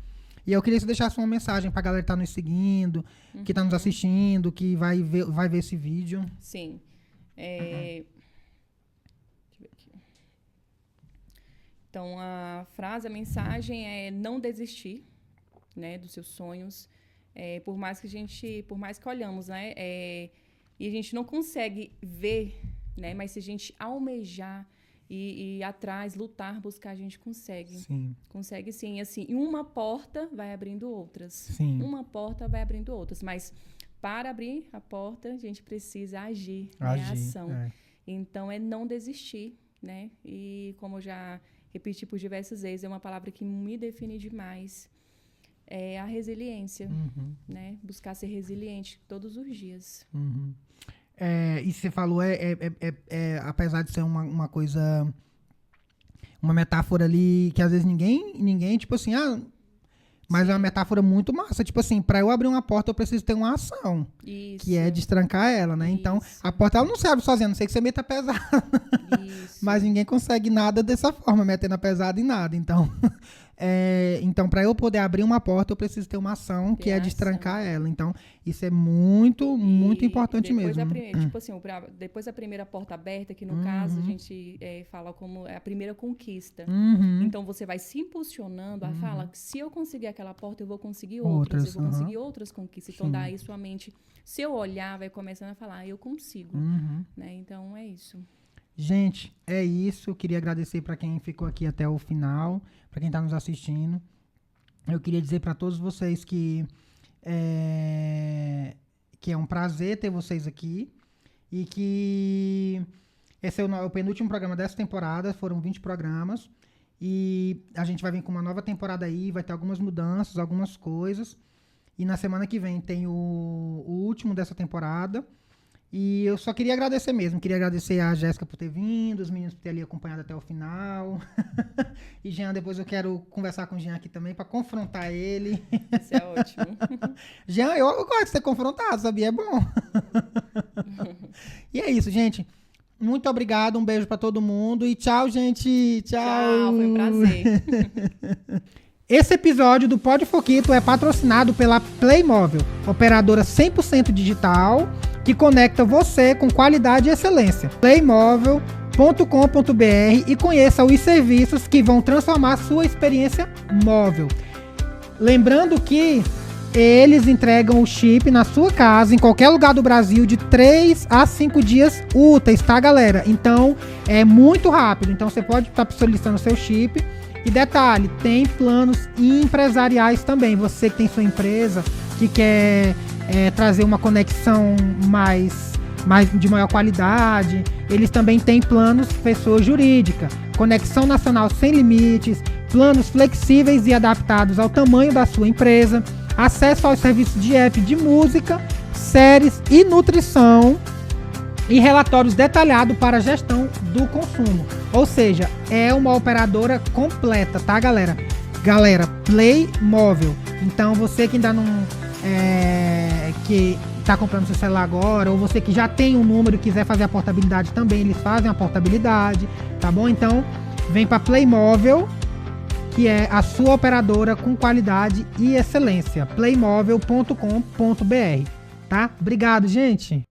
S2: E eu queria que você deixasse uma mensagem pra galera que tá nos seguindo, que tá nos assistindo, que vai ver esse vídeo.
S3: Sim. Deixa eu ver aqui. Então, a mensagem é não desistir, né, dos seus sonhos. Por mais que olhamos, né, e a gente não consegue ver, né, mas se a gente almejar e ir atrás, lutar, buscar, a gente consegue.
S2: Sim.
S3: Consegue sim. Assim, e uma porta vai abrindo outras.
S2: Sim.
S3: Uma porta vai abrindo outras. Mas para abrir a porta, a gente precisa agir. Né? Ação. Então, é não desistir, né? E como eu já repeti por diversas vezes, é uma palavra que me define demais. É a resiliência, né? Buscar ser resiliente todos os dias.
S2: E você falou, apesar de ser uma coisa, uma metáfora ali que às vezes ninguém tipo assim, mas é uma metáfora muito massa. Tipo assim, para eu abrir uma porta, eu preciso ter uma ação.
S3: Isso.
S2: Que é destrancar ela, né? Isso. Então, a porta ela não se abre sozinha, a não sei que você meta pesada. Isso. Mas ninguém consegue nada dessa forma, metendo a pesada em nada. Então, então, para eu poder abrir uma porta, eu preciso ter uma ação que é destrancar ela. Então, isso é muito, muito importante mesmo.
S3: Tipo assim, depois da primeira porta aberta, que no caso a gente fala como a primeira conquista. Então, você vai se impulsionando a falar que se eu conseguir aquela porta, eu vou conseguir outras. Eu vou conseguir outras conquistas. Então, daí sua mente, se eu olhar, vai começando a falar, eu consigo. Né? Então, é isso.
S2: Gente, é isso. Eu queria agradecer para quem ficou aqui até o final, para quem está nos assistindo. Eu queria dizer para todos vocês que é um prazer ter vocês aqui e que esse é o penúltimo programa dessa temporada. Foram 20 programas e a gente vai vir com uma nova temporada aí, vai ter algumas mudanças, algumas coisas. E na semana que vem tem o último dessa temporada. E eu só queria agradecer mesmo. Queria agradecer a Jéssica por ter vindo, os meninos por ter ali acompanhado até o final. E Jean, depois eu quero conversar com o Jean aqui também para confrontar ele.
S3: Isso é ótimo.
S2: Jean, eu gosto de ser confrontado, sabia? É bom. E é isso, gente. Muito obrigado, um beijo para todo mundo e tchau, gente. Tchau.
S3: Foi um prazer.
S2: Esse episódio do Pod Foquito é patrocinado pela Playmóvel, operadora 100% digital que conecta você com qualidade e excelência. Playmóvel.com.br e conheça os serviços que vão transformar sua experiência móvel. Lembrando que eles entregam o chip na sua casa, em qualquer lugar do Brasil, de 3 a 5 dias úteis, tá, galera? Então, é muito rápido. Então, você pode estar solicitando o seu chip. E detalhe, tem planos empresariais também. Você que tem sua empresa, que quer trazer uma conexão mais de maior qualidade, eles também têm planos pessoa jurídica, conexão nacional sem limites, planos flexíveis e adaptados ao tamanho da sua empresa, acesso aos serviços de app de música, séries e nutrição, e relatórios detalhados para a gestão do consumo. Ou seja, é uma operadora completa, tá, galera? Galera, Play Móvel. Então, você que ainda não... que tá comprando seu celular agora, ou você que já tem um número e quiser fazer a portabilidade também, eles fazem a portabilidade, tá bom? Então, vem para Play Móvel, que é a sua operadora com qualidade e excelência. playmóvel.com.br, tá? Obrigado, gente!